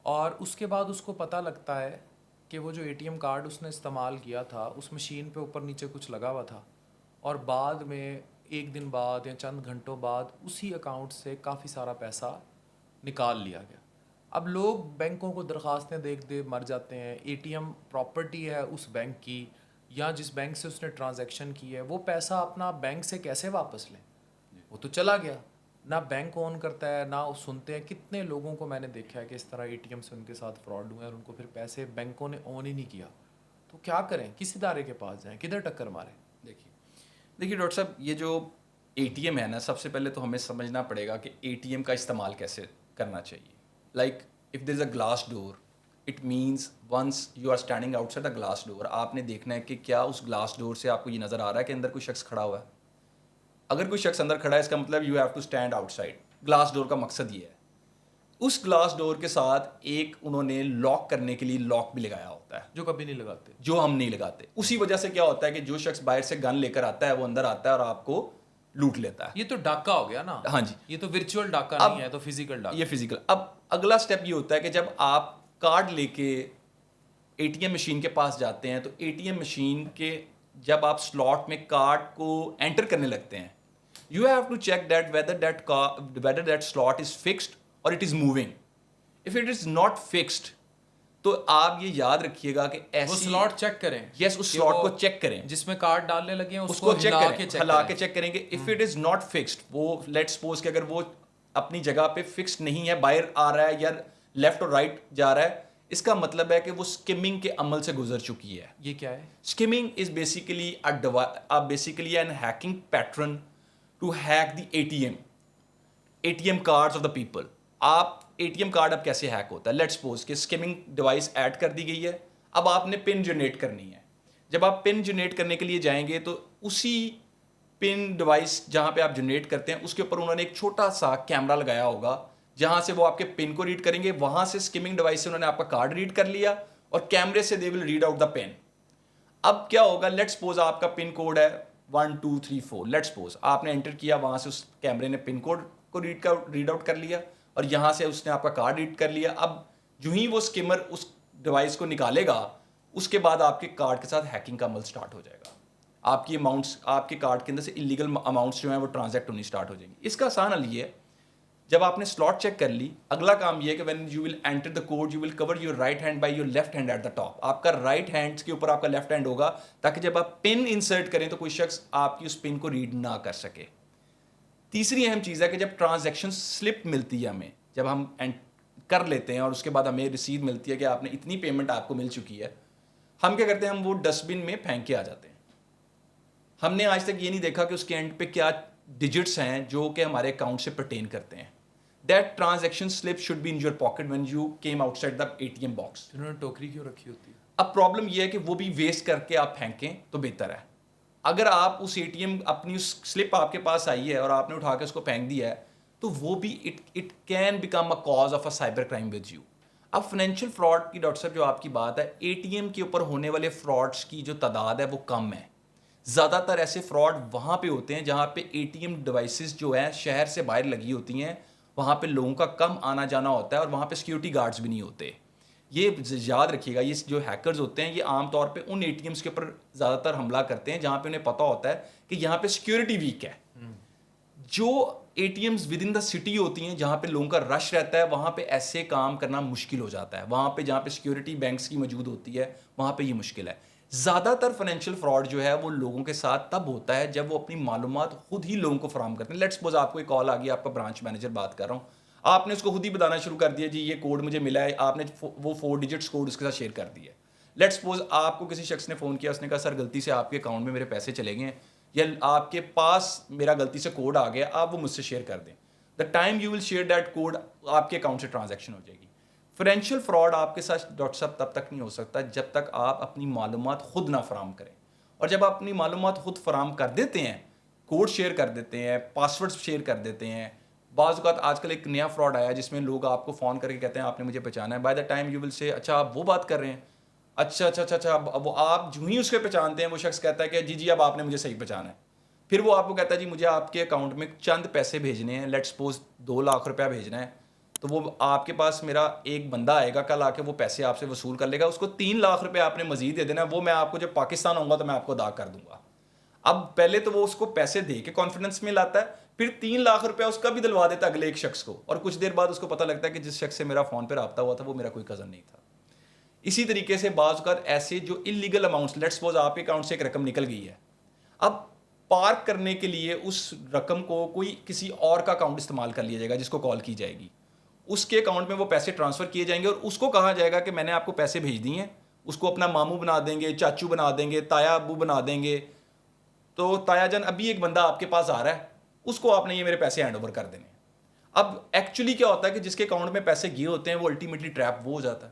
اور اس کے بعد اس کو پتہ لگتا ہے کہ وہ جو ATM کارڈ اس نے استعمال کیا تھا اس مشین پہ اوپر نیچے کچھ لگا ہوا تھا, اور بعد میں ایک دن بعد یا چند گھنٹوں بعد اسی اکاؤنٹ سے کافی سارا پیسہ نکال لیا گیا. اب لوگ بینکوں کو درخواستیں دیکھ دے مر جاتے ہیں. ATM پراپرٹی ہے اس بینک کی, یا جس بینک سے اس نے ٹرانزیکشن کی ہے, وہ پیسہ اپنا بینک سے کیسے واپس لیں؟ وہ تو چلا گیا, نہ بینک آن کرتا ہے نہ سنتے ہیں. کتنے لوگوں کو میں نے دیکھا ہے کہ اس طرح ATM سے ان کے ساتھ فراڈ ہوئے اور ان کو پھر پیسے بینکوں نے آن ہی نہیں کیا. تو کیا کریں, کس ادارے کے پاس جائیں, کدھر ٹکر ماریں؟ دیکھیے ڈاکٹر صاحب, یہ جو ATM ہے نا, سب سے پہلے تو ہمیں سمجھنا پڑے گا کہ ATM کا استعمال کیسے کرنا چاہیے. Like if there is a glass door, it means once you are standing outside the glass door, آپ نے دیکھنا ہے کہ کیا اس گلاس ڈور سے آپ کو یہ نظر آ رہا ہے کہ اندر کوئی شخص کھڑا ہوا ہے. اگر کوئی شخص اندر کھڑا ہے, اس کا مطلب you have to stand outside. Glass door کا مقصد یہ ہے. اس گلاس ڈور کے ساتھ ایک انہوں نے لاک کرنے کے لیے لاک بھی لگایا ہوتا ہے, جو کبھی نہیں لگاتے, جو ہم نہیں لگاتے. اسی وجہ سے کیا ہوتا ہے کہ جو شخص باہر سے گن لے کر آتا ہے وہ اندر آتا ہے اور آپ کو لوٹ لیتا ہے. یہ تو ڈاکہ ہو گیا نا. ہاں جی, یہ تو ورچوئل ڈاکہ نہیں ہے, تو فزیکل ڈاکہ. یہ فزیکل. اب اگلا سٹیپ یہ ہوتا ہے کہ جب آپ کارڈ لے کے ATM مشین کے پاس جاتے ہیں, تو ATM مشین کے جب آپ سلاٹ میں کارڈ کو انٹر کرنے لگتے ہیں, you have to check that whether that slot is fixed or it is moving. If it is not fixed, تو آپ یہ یاد رکھیے گا کہ ایسی وہ سلاٹ چیک کریں. یس, اس سلاٹ کو چیک کریں جس میں کارڈ ڈالنے لگے ہیں اس کو چیک کریں, ہلا کے چیک کریں گے. If it is not fixed, وہ لیٹ سپوز کہ اگر وہ اپنی جگہ پہ فکسڈ نہیں ہے, باہر آ رہا ہے یا لیفٹ اور رائٹ جا رہا ہے, اس کا مطلب ہے کہ وہ اسکمنگ کے عمل سے گزر چکی ہے. یہ کیا ہے؟ Skimming is basically an hacking pattern to hack the A T M cards of the people. آپ اے ٹی ایم کارڈ اب کیسے ہیک ہوتا ہے؟ لیٹس سپوز کہ اسکمنگ ڈیوائس ایڈ کر دی گئی ہے. اب آپ نے پن جنریٹ کرنی ہے. جب آپ پن جنریٹ کرنے کے لیے جائیں گے تو اسی پن ڈیوائس جہاں پہ آپ جنریٹ کرتے ہیں اس کے اوپر انہوں نے ایک چھوٹا سا کیمرہ لگایا ہوگا جہاں سے وہ آپ کے پن کو ریڈ کریں گے. وہاں سے اسکمنگ ڈیوائس سے انہوں نے آپ کا کارڈ ریڈ کر لیا اور کیمرے سے دے ول ریڈ آؤٹ دا پن. اب کیا ہوگا؟ لیٹ سپوز آپ کا پن کوڈ ہے 1 2 3 4. لیٹ سپوز آپ نے انٹر کیا, وہاں سے اس کیمرے نے پن کوڈ کو ریڈ آؤٹ کر لیا اور یہاں سے اس نے آپ کا کارڈ ریڈ کر لیا. اب جو ہی وہ اسکمر اس ڈیوائس کو نکالے گا اس کے بعد آپ کے کارڈ کے ساتھ ہیکنگ کا عمل سٹارٹ ہو جائے گا. آپ کی اماؤنٹس, آپ کے کارڈ کے اندر سے انلیگل اماؤنٹس جو ہیں وہ ٹرانزیکٹ ہونی سٹارٹ ہو جائیں گی. اس کا آسان حل یہ ہے, جب آپ نے سلاٹ چیک کر لی, اگلا کام یہ ہے کہ when you will enter the code you will cover your right hand by your left hand at the top. آپ کا رائٹ ہینڈ کے اوپر آپ کا لیفٹ ہینڈ ہوگا تاکہ جب آپ پن انسرٹ کریں تو کوئی شخص آپ کی اس پن کو ریڈ نہ کر سکے. تیسری اہم چیز ہے کہ جب ٹرانزیکشن سلپ ملتی ہے ہمیں, جب ہم کر لیتے ہیں اور اس کے بعد ہمیں رسید ملتی ہے کہ آپ نے اتنی پیمنٹ آپ کو مل چکی ہے, ہم کیا کرتے ہیں؟ ہم وہ ڈسٹ بن میں پھینک کے آ جاتے ہیں. ہم نے آج تک یہ نہیں دیکھا کہ اس کے اینڈ پہ کیا ڈیجٹس ہیں جو کہ ہمارے اکاؤنٹ سے پرٹین کرتے ہیں. That transaction slip should be in your pocket when you came outside the A T M box. انہوں نے ٹوکری کیوں رکھی ہوتی ہے؟ اب پرابلم یہ ہے کہ وہ بھی ویسٹ کر کے آپ پھینکیں تو بہتر ہے. اگر آپ اس اے ٹی ایم اپنی اس سلپ آپ کے پاس آئی ہے اور آپ نے اٹھا کے اس کو پھینک دیا ہے تو وہ بھی it can become a cause of A cyber crime with you. اب فائنینشیل فراڈ کی ڈاکٹر صاحب جو آپ کی بات ہے, اے ٹی ایم کے اوپر ہونے والے فراڈس کی جو تعداد ہے وہ کم ہے. زیادہ تر ایسے فراڈ وہاں پہ ہوتے ہیں جہاں پہ اے ٹی ایم ڈیوائسز جو ہیں شہر سے باہر لگی ہوتی ہیں, وہاں پہ لوگوں کا کم آنا جانا ہوتا ہے اور وہاں پہ سیکیورٹی گارڈز بھی نہیں ہوتے. یہ یاد رکھیے گا, یہ جو ہیکرز ہوتے ہیں یہ عام طور پہ ان اے ٹی ایمس کے اوپر زیادہ تر حملہ کرتے ہیں جہاں پہ انہیں پتہ ہوتا ہے کہ یہاں پہ سیکیورٹی ویک ہے. جو A T Ms within the city ہوتی ہیں جہاں پہ لوگوں کا رش رہتا ہے وہاں پہ ایسے کام کرنا مشکل ہو جاتا ہے. وہاں پہ جہاں پہ سیکیورٹی بینکس کی موجود ہوتی ہے وہاں پہ یہ مشکل ہے. زیادہ تر فائنینشیل فراڈ جو ہے وہ لوگوں کے ساتھ تب ہوتا ہے جب وہ اپنی معلومات خود ہی لوگوں کو فراہم کرتے ہیں. لیٹس سپوز آپ کو ایک کال آ گئی, آپ کا برانچ مینیجر بات کر رہا ہوں, آپ نے اس کو خود ہی بتانا شروع کر دیا جی یہ کوڈ مجھے ملا ہے, آپ نے وہ 4 ڈیجٹس کوڈ اس کے ساتھ شیئر کر دیا. لیٹس سپوز آپ کو کسی شخص نے فون کیا, اس نے کہا سر غلطی سے آپ کے اکاؤنٹ میں میرے پیسے چلے گئے ہیں یا آپ کے پاس میرا غلطی سے کوڈ آ گیا, آپ وہ مجھ سے شیئر کر دیں. The time you will share that could آپ کے اکاؤنٹ سے ٹرانزیکشن ہو جائے گی. فائنینشیل فراڈ آپ کے ساتھ ڈاکٹر صاحب تب تک نہیں ہو سکتا جب تک آپ اپنی معلومات خود نہ فراہم کریں. اور جب آپ اپنی معلومات خود فراہم کر دیتے ہیں, کوڈ شیئر کر دیتے ہیں, پاسورڈ شیئر کر دیتے ہیں, بعض اوقات آج کل ایک نیا فراڈ آیا جس میں لوگ آپ کو فون کر کے کہتے ہیں آپ نے مجھے پہچانا ہے. By the time you will سے اچھا آپ وہ بات کر رہے ہیں, اچھا وہ آپ جو ہی اس کے پہچانتے ہیں وہ شخص کہتا ہے کہ جی اب آپ نے مجھے صحیح پہچانا ہے. پھر وہ آپ کو کہتا ہے جی مجھے آپ کے اکاؤنٹ میں چند پیسے بھیجنے ہیں, لیٹ سپوز 2 لاکھ روپیہ بھیجنا ہے. تو وہ آپ کے پاس میرا ایک بندہ آئے گا کل آ کے وہ پیسے آپ سے وصول کر لے گا, اس کو 3 لاکھ روپے آپ نے مزید دے دینا, وہ میں آپ کو جب پاکستان آؤں گا تو میں آپ کو ادا کر دوں گا. اب پہلے تو وہ اس کو پیسے دے کے کانفیڈنس میں لاتا ہے, پھر 3 لاکھ روپے اس کا بھی دلوا دیتا ہے اگلے ایک شخص کو, اور کچھ دیر بعد اس کو پتہ لگتا ہے کہ جس شخص سے میرا فون پہ رابطہ ہوا تھا وہ میرا کوئی کزن نہیں تھا. اسی طریقے سے بعض اوقات ایسے جو انلیگل اماؤنٹس, لیٹ سپوز آپ کے اکاؤنٹ سے ایک رقم نکل گئی ہے, اب پارک کرنے کے لیے اس رقم کو کوئی کسی اور کا اکاؤنٹ استعمال کر لیا جائے گا جس کو کال کی جائے گی, اس کے اکاؤنٹ میں وہ پیسے ٹرانسفر کیے جائیں گے اور اس کو کہا جائے گا کہ میں نے آپ کو پیسے بھیج دیے ہیں. اس کو اپنا ماموں بنا دیں گے, چاچو بنا دیں گے, تایا ابو بنا دیں گے, تو تایا جان ابھی ایک بندہ آپ کے پاس آ رہا ہے, اس کو آپ نے یہ میرے پیسے ہینڈ اوور کر دینے. اب ایکچولی کیا ہوتا ہے کہ جس کے اکاؤنٹ میں پیسے گئے ہوتے ہیں وہ الٹیمیٹلی ٹریپ وہ ہو جاتا ہے,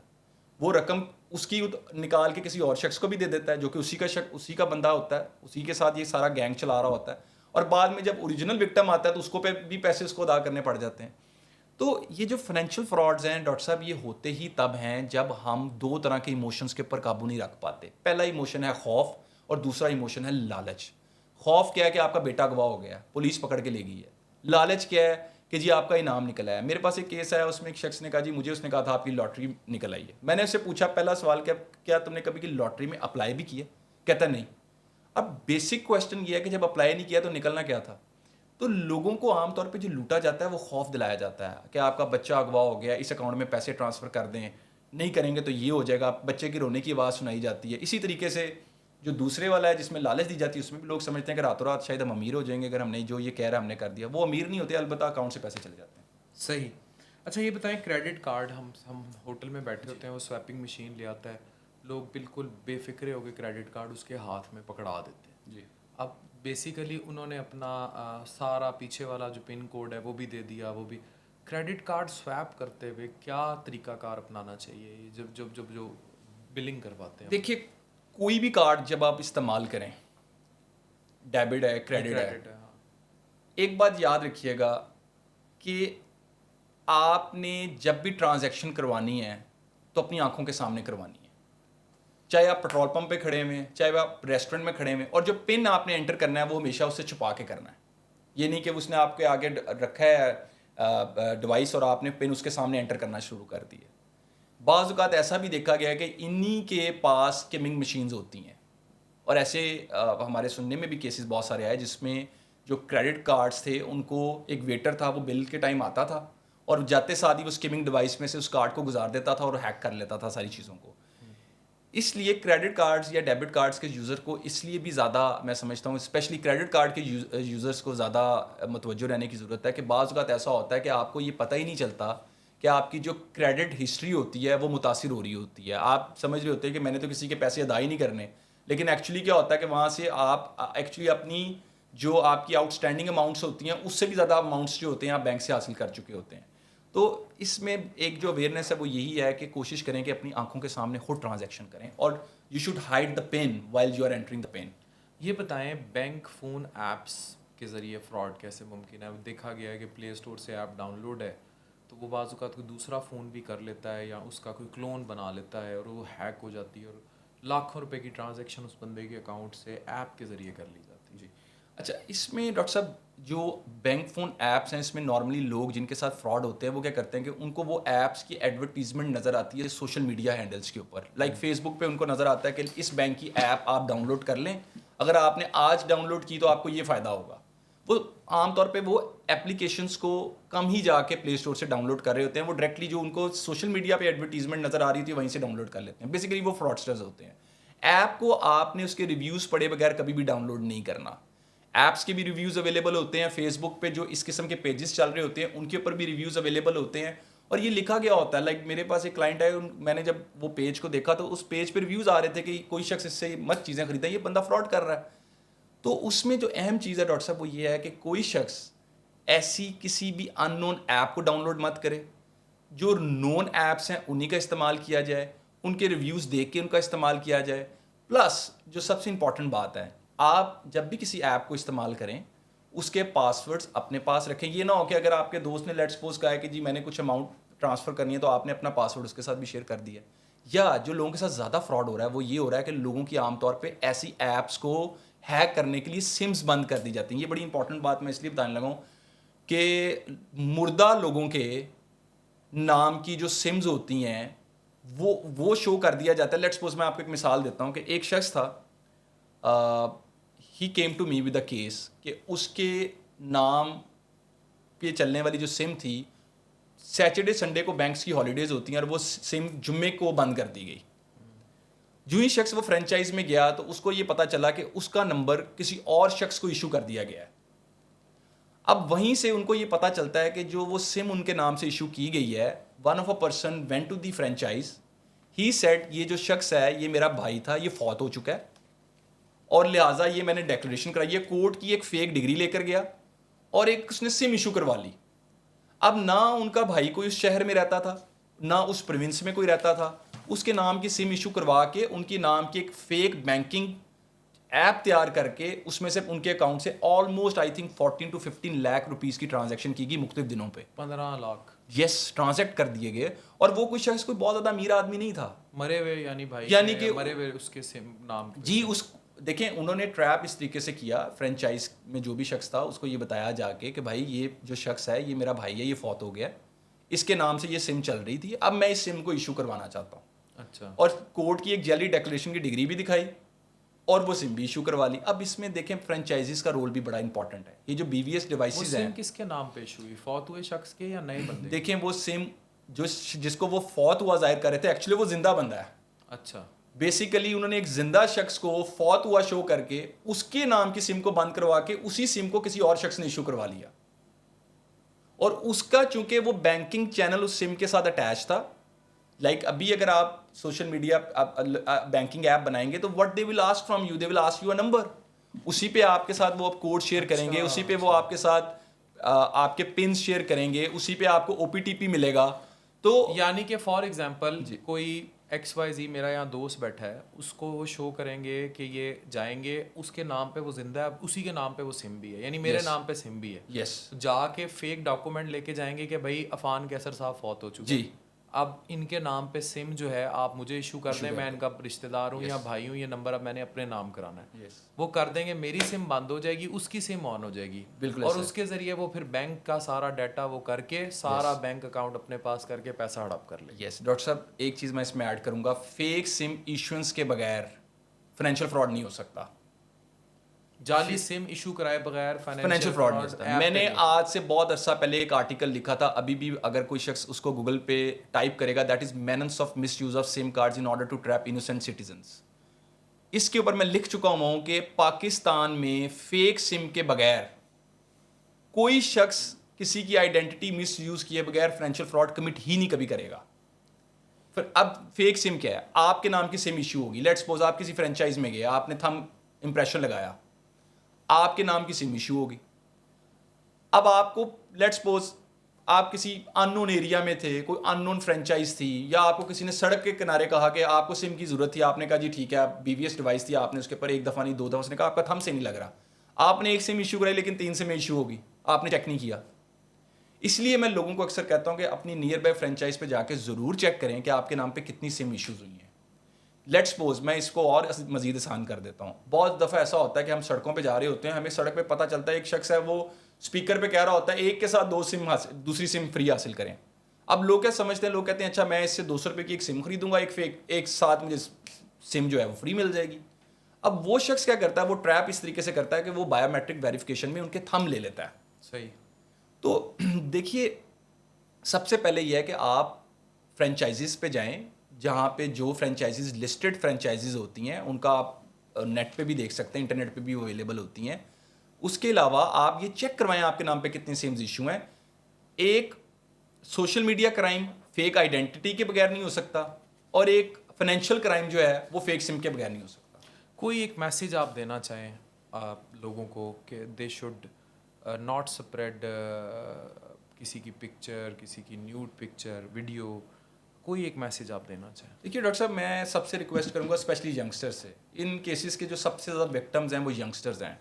وہ رقم اس کی نکال کے کسی اور شخص کو بھی دے دیتا ہے جو کہ اسی کا بندہ ہوتا ہے, اسی کے ساتھ یہ سارا گینگ چلا رہا ہوتا ہے, اور بعد میں جب اوریجنل وکٹم آتا ہے تو اس کو بھی پیسے اس کو ادا کرنے پڑ جاتے ہیں. تو یہ جو فائنینشیل فراڈز ہیں ڈاکٹر صاحب یہ ہوتے ہی تب ہیں جب ہم 2 طرح کے ایموشنز کے اوپر قابو نہیں رکھ پاتے. پہلا ایموشن ہے خوف اور دوسرا ایموشن ہے لالچ. خوف کیا ہے کہ آپ کا بیٹا گواہ ہو گیا, پولیس پکڑ کے لے گئی ہے. لالچ کیا ہے کہ جی آپ کا انعام نکلا ہے. میرے پاس ایک کیس آیا, اس میں ایک شخص نے کہا جی مجھے اس نے کہا تھا آپ کی لاٹری نکل آئی ہے. میں نے اس سے پوچھا پہلا سوال کیا تم نے کبھی کی لاٹری میں اپلائی بھی کیا؟ کہتا نہیں. اب بیسک کویشچن یہ ہے کہ جب اپلائی نہیں کیا تو نکلنا کیا تھا؟ تو لوگوں کو عام طور پہ جو لوٹا جاتا ہے وہ خوف دلایا جاتا ہے کہ آپ کا بچہ اغوا ہو گیا, اس اکاؤنٹ میں پیسے ٹرانسفر کر دیں, نہیں کریں گے تو یہ ہو جائے گا. بچے کی رونے کی آواز سنائی جاتی ہے. اسی طریقے سے جو دوسرے والا ہے جس میں لالچ دی جاتی ہے اس میں بھی لوگ سمجھتے ہیں کہ راتوں رات شاید ہم امیر ہو جائیں گے اگر ہم نے جو یہ کہہ رہا ہے ہم نے کر دیا. وہ امیر نہیں ہوتے, البتہ اکاؤنٹ سے پیسے چلے جاتے ہیں. صحیح. اچھا یہ بتائیں کریڈٹ کارڈ ہم ہوٹل میں بیٹھے ہوتے ہیں, وہ سویپنگ مشین لے آتا ہے, لوگ بالکل بے فکرے ہو کے کریڈٹ کارڈ اس کے ہاتھ میں پکڑا دیتے ہیں. جی اب بیسیکلی انہوں نے اپنا سارا پیچھے والا جو پن کوڈ ہے وہ بھی دے دیا, وہ بھی. کریڈٹ کارڈ سویپ کرتے ہوئے کیا طریقہ کار اپنانا چاہیے جب جو بلنگ کرواتے ہیں؟ دیکھیے کوئی بھی کارڈ جب آپ استعمال کریں, ڈیبٹ ہے کریڈٹ ہے, ایک بات یاد رکھیے گا کہ آپ نے جب بھی ٹرانزیکشن کروانی ہے تو اپنی آنکھوں کے سامنے کروانی ہے, چاہے آپ پیٹرول پمپ پہ کھڑے ہوئے ہیں, چاہے آپ ریسٹورنٹ میں کھڑے ہوئے ہیں, اور جو پن آپ نے انٹر کرنا ہے وہ ہمیشہ اسے چھپا کے کرنا ہے. یہ نہیں کہ اس نے آپ کے آگے رکھا ہے ڈیوائس اور آپ نے پن اس کے سامنے انٹر کرنا شروع کر دی ہے. بعض اوقات ایسا بھی دیکھا گیا ہے کہ انہی کے پاس سکیمنگ مشینز ہوتی ہیں, اور ایسے ہمارے سننے میں بھی کیسز بہت سارے آئے جس میں جو کریڈٹ کارڈز تھے ان کو ایک ویٹر تھا, وہ بل کے ٹائم آتا تھا اور جاتے ساتھ ہی وہ سکیمنگ ڈیوائس میں سے اس کارڈ کو گزار دیتا تھا اور ہیک کر لیتا تھا ساری چیزوں کو. اس لیے کریڈٹ کارڈز یا ڈیبٹ کارڈز کے یوزر کو اس لیے بھی زیادہ میں سمجھتا ہوں اسپیشلی کریڈٹ کارڈ کے یوزرز کو زیادہ متوجہ رہنے کی ضرورت ہے کہ بعض اوقات ایسا ہوتا ہے کہ آپ کو یہ پتہ ہی نہیں چلتا کہ آپ کی جو کریڈٹ ہسٹری ہوتی ہے وہ متاثر ہو رہی ہوتی ہے. آپ سمجھ رہے ہوتے ہیں کہ میں نے تو کسی کے پیسے ادا ہی نہیں کرنے, لیکن ایکچولی کیا ہوتا ہے کہ وہاں سے آپ ایکچولی اپنی جو آپ کی آؤٹ اسٹینڈنگ اماؤنٹس ہوتی ہیں اس سے بھی زیادہ اماؤنٹس جو ہوتے ہیں آپ بینک سے حاصل کر چکے ہوتے ہیں. تو اس میں ایک جو اویئرنیس ہے وہ یہی ہے کہ کوشش کریں کہ اپنی آنکھوں کے سامنے خود ٹرانزیکشن کریں, اور you should hide the PIN while you are entering the PIN. یہ بتائیں بینک فون ایپس کے ذریعے فراڈ کیسے ممکن ہے؟ دیکھا گیا ہے کہ پلے اسٹور سے ایپ ڈاؤن لوڈ ہے تو وہ بعض اوقات کوئی دوسرا فون بھی کر لیتا ہے یا اس کا کوئی کلون بنا لیتا ہے اور وہ ہیک ہو جاتی ہے اور لاکھوں روپے کی ٹرانزیکشن اس بندے کے اکاؤنٹ سے ایپ کے ذریعے کر لی جاتی ہے. جی اچھا, اس میں ڈاکٹر صاحب جو بینک فون ایپس ہیں اس میں نارملی لوگ جن کے ساتھ فراڈ ہوتے ہیں وہ کیا کرتے ہیں کہ ان کو وہ ایپس کی ایڈورٹیزمنٹ نظر آتی ہے سوشل میڈیا ہینڈلس کے اوپر. لائک فیس بک پہ ان کو نظر آتا ہے کہ اس بینک کی ایپ آپ ڈاؤن لوڈ کر لیں, اگر آپ نے آج ڈاؤن لوڈ کی تو آپ کو یہ فائدہ ہوگا. وہ عام طور پہ وہ اپلیکیشنس کو کم ہی جا کے پلے اسٹور سے ڈاؤن لوڈ کر رہے ہوتے ہیں, وہ ڈائریکٹلی جو ان کو سوشل میڈیا پہ ایڈورٹیزمنٹ نظر آ رہی تھی وہیں سے ڈاؤن لوڈ کر لیتے ہیں. بیسیکلی وہ فراڈسٹرز ہوتے ہیں. ایپ کو آپ نے اس کے ریویوز پڑھے بغیر کبھی بھی ڈاؤن لوڈ نہیں کرنا. ایپس کے بھی ریویوز اویلیبل ہوتے ہیں, فیس بک پہ جو اس قسم کے پیجز چل رہے ہوتے ہیں ان کے اوپر بھی ریویوز اویلیبل ہوتے ہیں, اور یہ لکھا گیا ہوتا ہے. لائک میرے پاس ایک کلائنٹ ہے, میں نے جب وہ پیج کو دیکھا تو اس پیج پہ ریویوز آ رہے تھے کہ کوئی شخص اس سے مت چیزیں خریدا, یہ بندہ فراڈ کر رہا ہے. تو اس میں جو اہم چیز ہے ڈاکٹر صاحب وہ یہ ہے کہ کوئی شخص ایسی کسی بھی ان نون ایپ کو ڈاؤن لوڈ مت کرے, جو نون ایپس ہیں انہیں کا استعمال کیا جائے, ان کے ریویوز دیکھ کے ان کا استعمال کیا جائے. پلس جو سب سے امپورٹنٹ بات ہے, آپ جب بھی کسی ایپ کو استعمال کریں اس کے پاسورڈز اپنے پاس رکھیں. یہ نہ ہو کہ اگر آپ کے دوست نے لیٹ سپوز کہا ہے کہ جی میں نے کچھ اماؤنٹ ٹرانسفر کرنی ہے تو آپ نے اپنا پاسورڈ اس کے ساتھ بھی شیئر کر دیا. یا جو لوگوں کے ساتھ زیادہ فراڈ ہو رہا ہے وہ یہ ہو رہا ہے کہ لوگوں کی عام طور پہ ایسی ایپس کو ہیک کرنے کے لیے سمز بند کر دی جاتی ہیں. یہ بڑی امپورٹنٹ بات میں اس لیے بتانے لگا ہوں کہ مردہ لوگوں کے نام کی جو سمز ہوتی ہیں وہ شو کر دیا جاتا ہے. لیٹ سپوز میں آپ کو ایک مثال دیتا ہوں کہ ایک شخص تھا, he came to me with a case کہ اس کے نام پہ چلنے والی جو سم تھی سیٹرڈے سنڈے کو بینکس کی ہالیڈیز ہوتی ہیں اور وہ سم جمعے کو بند کر دی گئی. جو ہی شخص وہ فرینچائز میں گیا تو اس کو یہ پتا چلا کہ اس کا نمبر کسی اور شخص کو ایشو کر دیا گیا ہے. اب وہیں سے ان کو یہ پتا چلتا ہے کہ جو وہ سم ان کے نام سے ایشو کی گئی ہے, one of a person went to the franchise, he said یہ جو شخص ہے یہ میرا بھائی تھا, یہ فوت ہو چکا ہے اور لہٰذا یہ میں نے ڈیکلریشن کرائی ہے. کورٹ کی ایک فیک ڈگری لے کر گیا اور ایک اس نے سم ایشو کروا لی. اب نہ ان کا بھائی کوئی اس شہر میں رہتا تھا نہ اس پروونس میں کوئی رہتا تھا, اس کے نام کی سم ایشو کروا کے ان کی نام کی ایک فیک بینکنگ ایپ تیار کر کے اس میں سے ان کے اکاؤنٹ سے almost I think 14 to 15 lakh rupees کی ٹرانزیکشن کی گئی مختلف دنوں پہ. 15 لاکھ یس ٹرانزیکٹ کر دیے گئے, اور وہ کوئی شخص کوئی بہت زیادہ امیر آدمی نہیں تھا, مرے ہوئے یعنی بھائی یعنی کہ مرے ہوئے اس کے نام جی. اس دیکھیں انہوں نے ٹریپ اس طریقے سے کیا, فرینچائز میں جو بھی شخص تھا اس کو یہ بتایا جا کے کہ بھائی یہ جو شخص ہے یہ میرا بھائی ہے, یہ فوت ہو گیا, اس کے نام سے یہ سم چل رہی تھی, اب میں اس سم کو ایشو کروانا چاہتا ہوں. اچھا, اور کورٹ کی ایک جعلی ڈیکلریشن کی ڈگری بھی دکھائی اور وہ سم بھی ایشو کروا لی. اب اس میں دیکھیں فرینچائزیز کا رول بھی بڑا امپورٹنٹ ہے. یہ جو بی وی ایس ڈیوائسز ہیں کس کے نام پہ ایشو ہوئی, فوت ہوئے شخص کے یا نئے بندے؟ دیکھیں وہ سم جس کو وہ فوت ہوا ظاہر کر رہے تھے ایکچولی وہ زندہ بندہ ہے. اچھا, بیسیکلی انہوں نے ایک زندہ شخص کو فوت ہوا شو کر کے اس کے نام کی سم کو بند کروا کے اسی سم کو کسی اور شخص نے ایشو کروا لیا. اور اس کا چونکہ وہ بینکنگ چینل اس سم کے ساتھ اٹیچ تھا. لائک ابھی اگر آپ سوشل میڈیا بینکنگ ایپ بنائیں گے تو what they will ask from you, they will ask you a number. اسی پہ آپ کے ساتھ وہ کوڈ شیئر کریں گے, اسی پہ وہ آپ کے ساتھ آپ کے پنس شیئر کریں گے, اسی پہ آپ کو او پی ٹی پی ملے گا. تو یعنی کہ فار ایگزامپل کوئی ایکس وائی زی میرا یہاں دوست بیٹھا ہے, اس کو وہ شو کریں گے کہ یہ جائیں گے, اس کے نام پہ وہ زندہ ہے, اسی کے نام پہ وہ سم بھی ہے, یعنی میرے نام پہ سم بھی ہے. یس, جا کے فیک ڈاکومنٹ لے کے جائیں گے کہ بھائی عفان کیسر صاحب فوت ہو چکے, جی, اب ان کے نام پہ سم جو ہے آپ مجھے ایشو کر دیں, میں ان کا رشتہ دار ہوں یا بھائی ہوں, یہ نمبر اب میں نے اپنے نام کرانا ہے, وہ کر دیں گے, میری سم بند ہو جائے گی, اس کی سم آن ہو جائے گی, اور اس کے ذریعے وہ پھر بینک کا سارا ڈیٹا وہ کر کے سارا بینک اکاؤنٹ اپنے پاس کر کے پیسہ ہڑپ کر لے. یس ڈاکٹر صاحب, ایک چیز میں اس میں ایڈ کروں گا, فیک سم ایشوئنس کے بغیر فائنینشیل فراڈ نہیں ہو سکتا. جعلی سم ایشو کرائے بغیر فائنینشیل فراڈ نہیں ہوتا. میں نے آج سے بہت عرصہ پہلے ایک آرٹیکل لکھا تھا, ابھی بھی اگر کوئی شخص اس کو گوگل پہ ٹائپ کرے گا, that is means of misuse of SIM cards in order to trap innocent citizens. اس کے اوپر میں لکھ چکا ہوں کہ پاکستان میں فیک سم کے بغیر کوئی شخص کسی کی آئیڈینٹی مس یوز کیے بغیر فائنینشیل فراڈ کمٹ ہی نہیں کبھی کرے گا. پھر اب فیک سم کیا ہے, آپ کے نام کی سم ایشو ہوگی, لیٹ سپوز آپ کسی فرینچائز میں گئے, آپ نے تھم امپریشن لگایا, آپ کے نام کی سم ایشو ہوگی. اب آپ کو لیٹ سپوز آپ کسی ان نون ایریا میں تھے, کوئی ان نون فرینچائز تھی, یا آپ کو کسی نے سڑک کے کنارے کہا کہ آپ کو سم کی ضرورت تھی, آپ نے کہا جی ٹھیک ہے, بی وی ایس ڈیوائس تھی, آپ نے اس کے اوپر ایک دفعہ نہیں 2 دفعہ, اس نے کہا آپ کا تھم سے نہیں لگ رہا, آپ نے ایک سم ایشو کرائی لیکن 3 سم ایشو ہوگی, آپ نے چیک نہیں کیا. اس لیے میں لوگوں کو اکثر کہتا ہوں کہ اپنی نیئر بائی فرینچائز پہ جا کے ضرور چیک کریں کہ آپ کے نام پہ کتنی سم ایشوز ہوئی ہیں. لیٹ سپوز میں اس کو اور مزید آسان کر دیتا ہوں, بہت دفعہ ایسا ہوتا ہے کہ ہم سڑکوں پہ جا رہے ہوتے ہیں, ہمیں سڑک پہ پتہ چلتا ہے ایک شخص ہے وہ اسپیکر پہ کہہ رہا ہوتا ہے ایک کے ساتھ 2 سم دوسری سم فری حاصل کریں. اب لوگ کیا سمجھتے ہیں, لوگ کہتے ہیں اچھا میں اس سے 200 روپے کی ایک سم خریدوں گا, ایک ساتھ مجھے سم جو ہے وہ فری مل جائے گی. اب وہ شخص کیا کرتا ہے, وہ ٹریپ اس طریقے سے کرتا ہے کہ وہ بایو میٹرک ویریفیکیشن میں ان کے تھم لے لیتا ہے. صحیح. تو دیکھیے, سب سے پہلے یہ ہے کہ آپ فرینچائزز پہ جائیں, جہاں پہ جو فرینچائزز لسٹڈ فرینچائزز ہوتی ہیں ان کا آپ نیٹ پہ بھی دیکھ سکتے ہیں, انٹرنیٹ پہ بھی اویلیبل ہوتی ہیں. اس کے علاوہ آپ یہ چیک کروائیں آپ کے نام پہ کتنے سیمز ایشو ہیں. ایک social media crime fake identity کے بغیر نہیں ہو سکتا, اور ایک فائنینشیل کرائم جو ہے وہ فیک سم کے بغیر نہیں ہو سکتا. کوئی ایک میسیج آپ دینا چاہیں آپ لوگوں کو کہ دے شوڈ ناٹ سپریڈ کسی کی پکچر, کسی کی نیوڈ پکچر, ویڈیو, کوئی ایک میسیج آپ دینا چاہیں؟ دیکھیے ڈاکٹر صاحب, میں سب سے ریکویسٹ کروں گا اسپیشلی ینگسٹر سے, ان کیسز کے جو سب سے زیادہ وکٹمز ہیں وہ ینگسٹرز ہیں.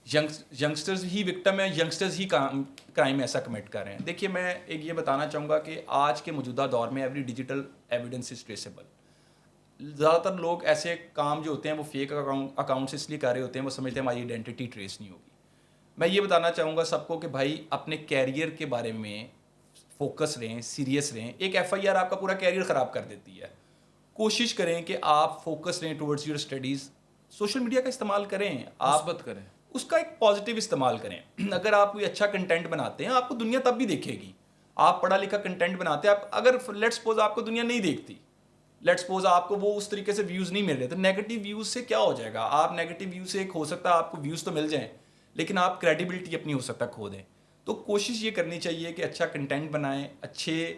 ینگسٹرز ہی وکٹم ہیں, ینگسٹرز ہی کرائم ایسا کمٹ کر رہے ہیں. دیکھیے میں ایک یہ بتانا چاہوں گا کہ آج کے موجودہ دور میں ایوری ڈیجیٹل ایویڈنس از ٹریسیبل. زیادہ تر لوگ ایسے کام جو ہوتے ہیں وہ فیک اکاؤنٹس اس لیے کر رہے ہوتے ہیں, وہ سمجھتے ہیں ہماری آئیڈینٹی ٹریس نہیں ہوگی. میں یہ بتانا چاہوں گا سب کو کہ بھائی اپنے کیریئر کے بارے میں فوکس رہیں, سیریس رہیں. ایک ایف آئی آر آپ کا پورا کیریئر خراب کر دیتی ہے. کوشش کریں کہ آپ فوکس رہیں towards your studies. Social media کا استعمال کریں, آپ مثبت کریں, اس کا ایک پازیٹیو استعمال کریں. اگر آپ کوئی اچھا کنٹینٹ بناتے ہیں آپ کو دنیا تب بھی دیکھے گی. آپ پڑھا لکھا کنٹینٹ بناتے ہیں, اگر لیٹ سپوز آپ کو دنیا نہیں دیکھتی, لیٹ سپوز آپ کو وہ اس طریقے سے ویوز نہیں مل رہے, تو نیگیٹو ویوز سے کیا ہو جائے گا. آپ نیگیٹو ویوز سے ایک ہو سکتا ہے آپ کو ویوز تو مل جائیں, لیکن آپ کریڈیبلٹی اپنی ہو سکتا ہے کھو دیں. تو کوشش یہ کرنی چاہیے کہ اچھا کنٹینٹ بنائیں, اچھے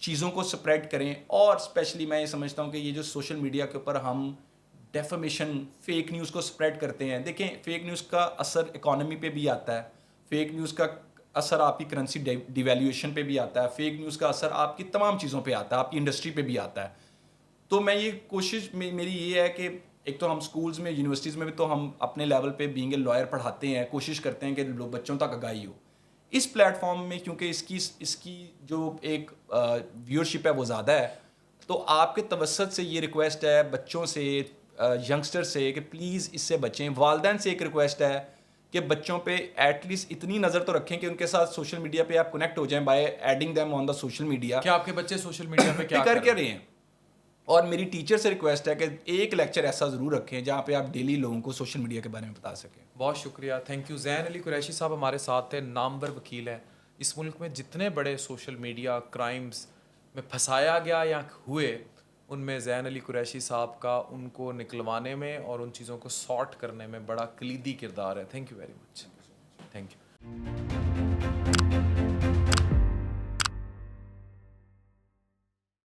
چیزوں کو سپریڈ کریں. اور اسپیشلی میں یہ سمجھتا ہوں کہ یہ جو سوشل میڈیا کے اوپر ہم ڈیفمیشن فیک نیوز کو سپریڈ کرتے ہیں, دیکھیں فیک نیوز کا اثر اکانومی پہ بھی آتا ہے, فیک نیوز کا اثر آپ کی کرنسی ڈیویلیویشن پہ بھی آتا ہے, فیک نیوز کا اثر آپ کی تمام چیزوں پہ آتا ہے, آپ کی انڈسٹری پہ بھی آتا ہے. تو میں یہ کوشش میری یہ ہے کہ ایک تو ہم اسکولز میں, یونیورسٹیز میں بھی تو ہم اپنے لیول پہ بینگ اے لائر پڑھاتے ہیں, کوشش کرتے ہیں کہ بچوں تک آگاہی ہو. اس پلیٹ فارم میں کیونکہ اس کی جو ایک ویورشپ ہے وہ زیادہ ہے, تو آپ کے توسط سے یہ ریکویسٹ ہے بچوں سے, ینگسٹر سے, کہ پلیز اس سے بچیں. والدین سے ایک ریکویسٹ ہے کہ بچوں پہ ایٹ لیسٹ اتنی نظر تو رکھیں کہ ان کے ساتھ سوشل میڈیا پہ آپ کنیکٹ ہو جائیں by adding them on the social media. کہ آپ کے بچے سوشل میڈیا پہ کیا کر رہے ہیں. اور میری ٹیچر سے ریکویسٹ ہے کہ ایک لیکچر ایسا ضرور رکھیں جہاں پہ آپ ڈیلی لوگوں کو سوشل میڈیا کے بارے میں بتا سکیں. بہت شکریہ, تھینک یو. زین علی قریشی صاحب ہمارے ساتھ تھے, نامور وکیل ہیں. اس ملک میں جتنے بڑے سوشل میڈیا کرائمز میں پھنسایا گیا یا ہوئے, ان میں زین علی قریشی صاحب کا ان کو نکلوانے میں اور ان چیزوں کو سارٹ کرنے میں بڑا کلیدی کردار ہے. Thank you very much. Thank you.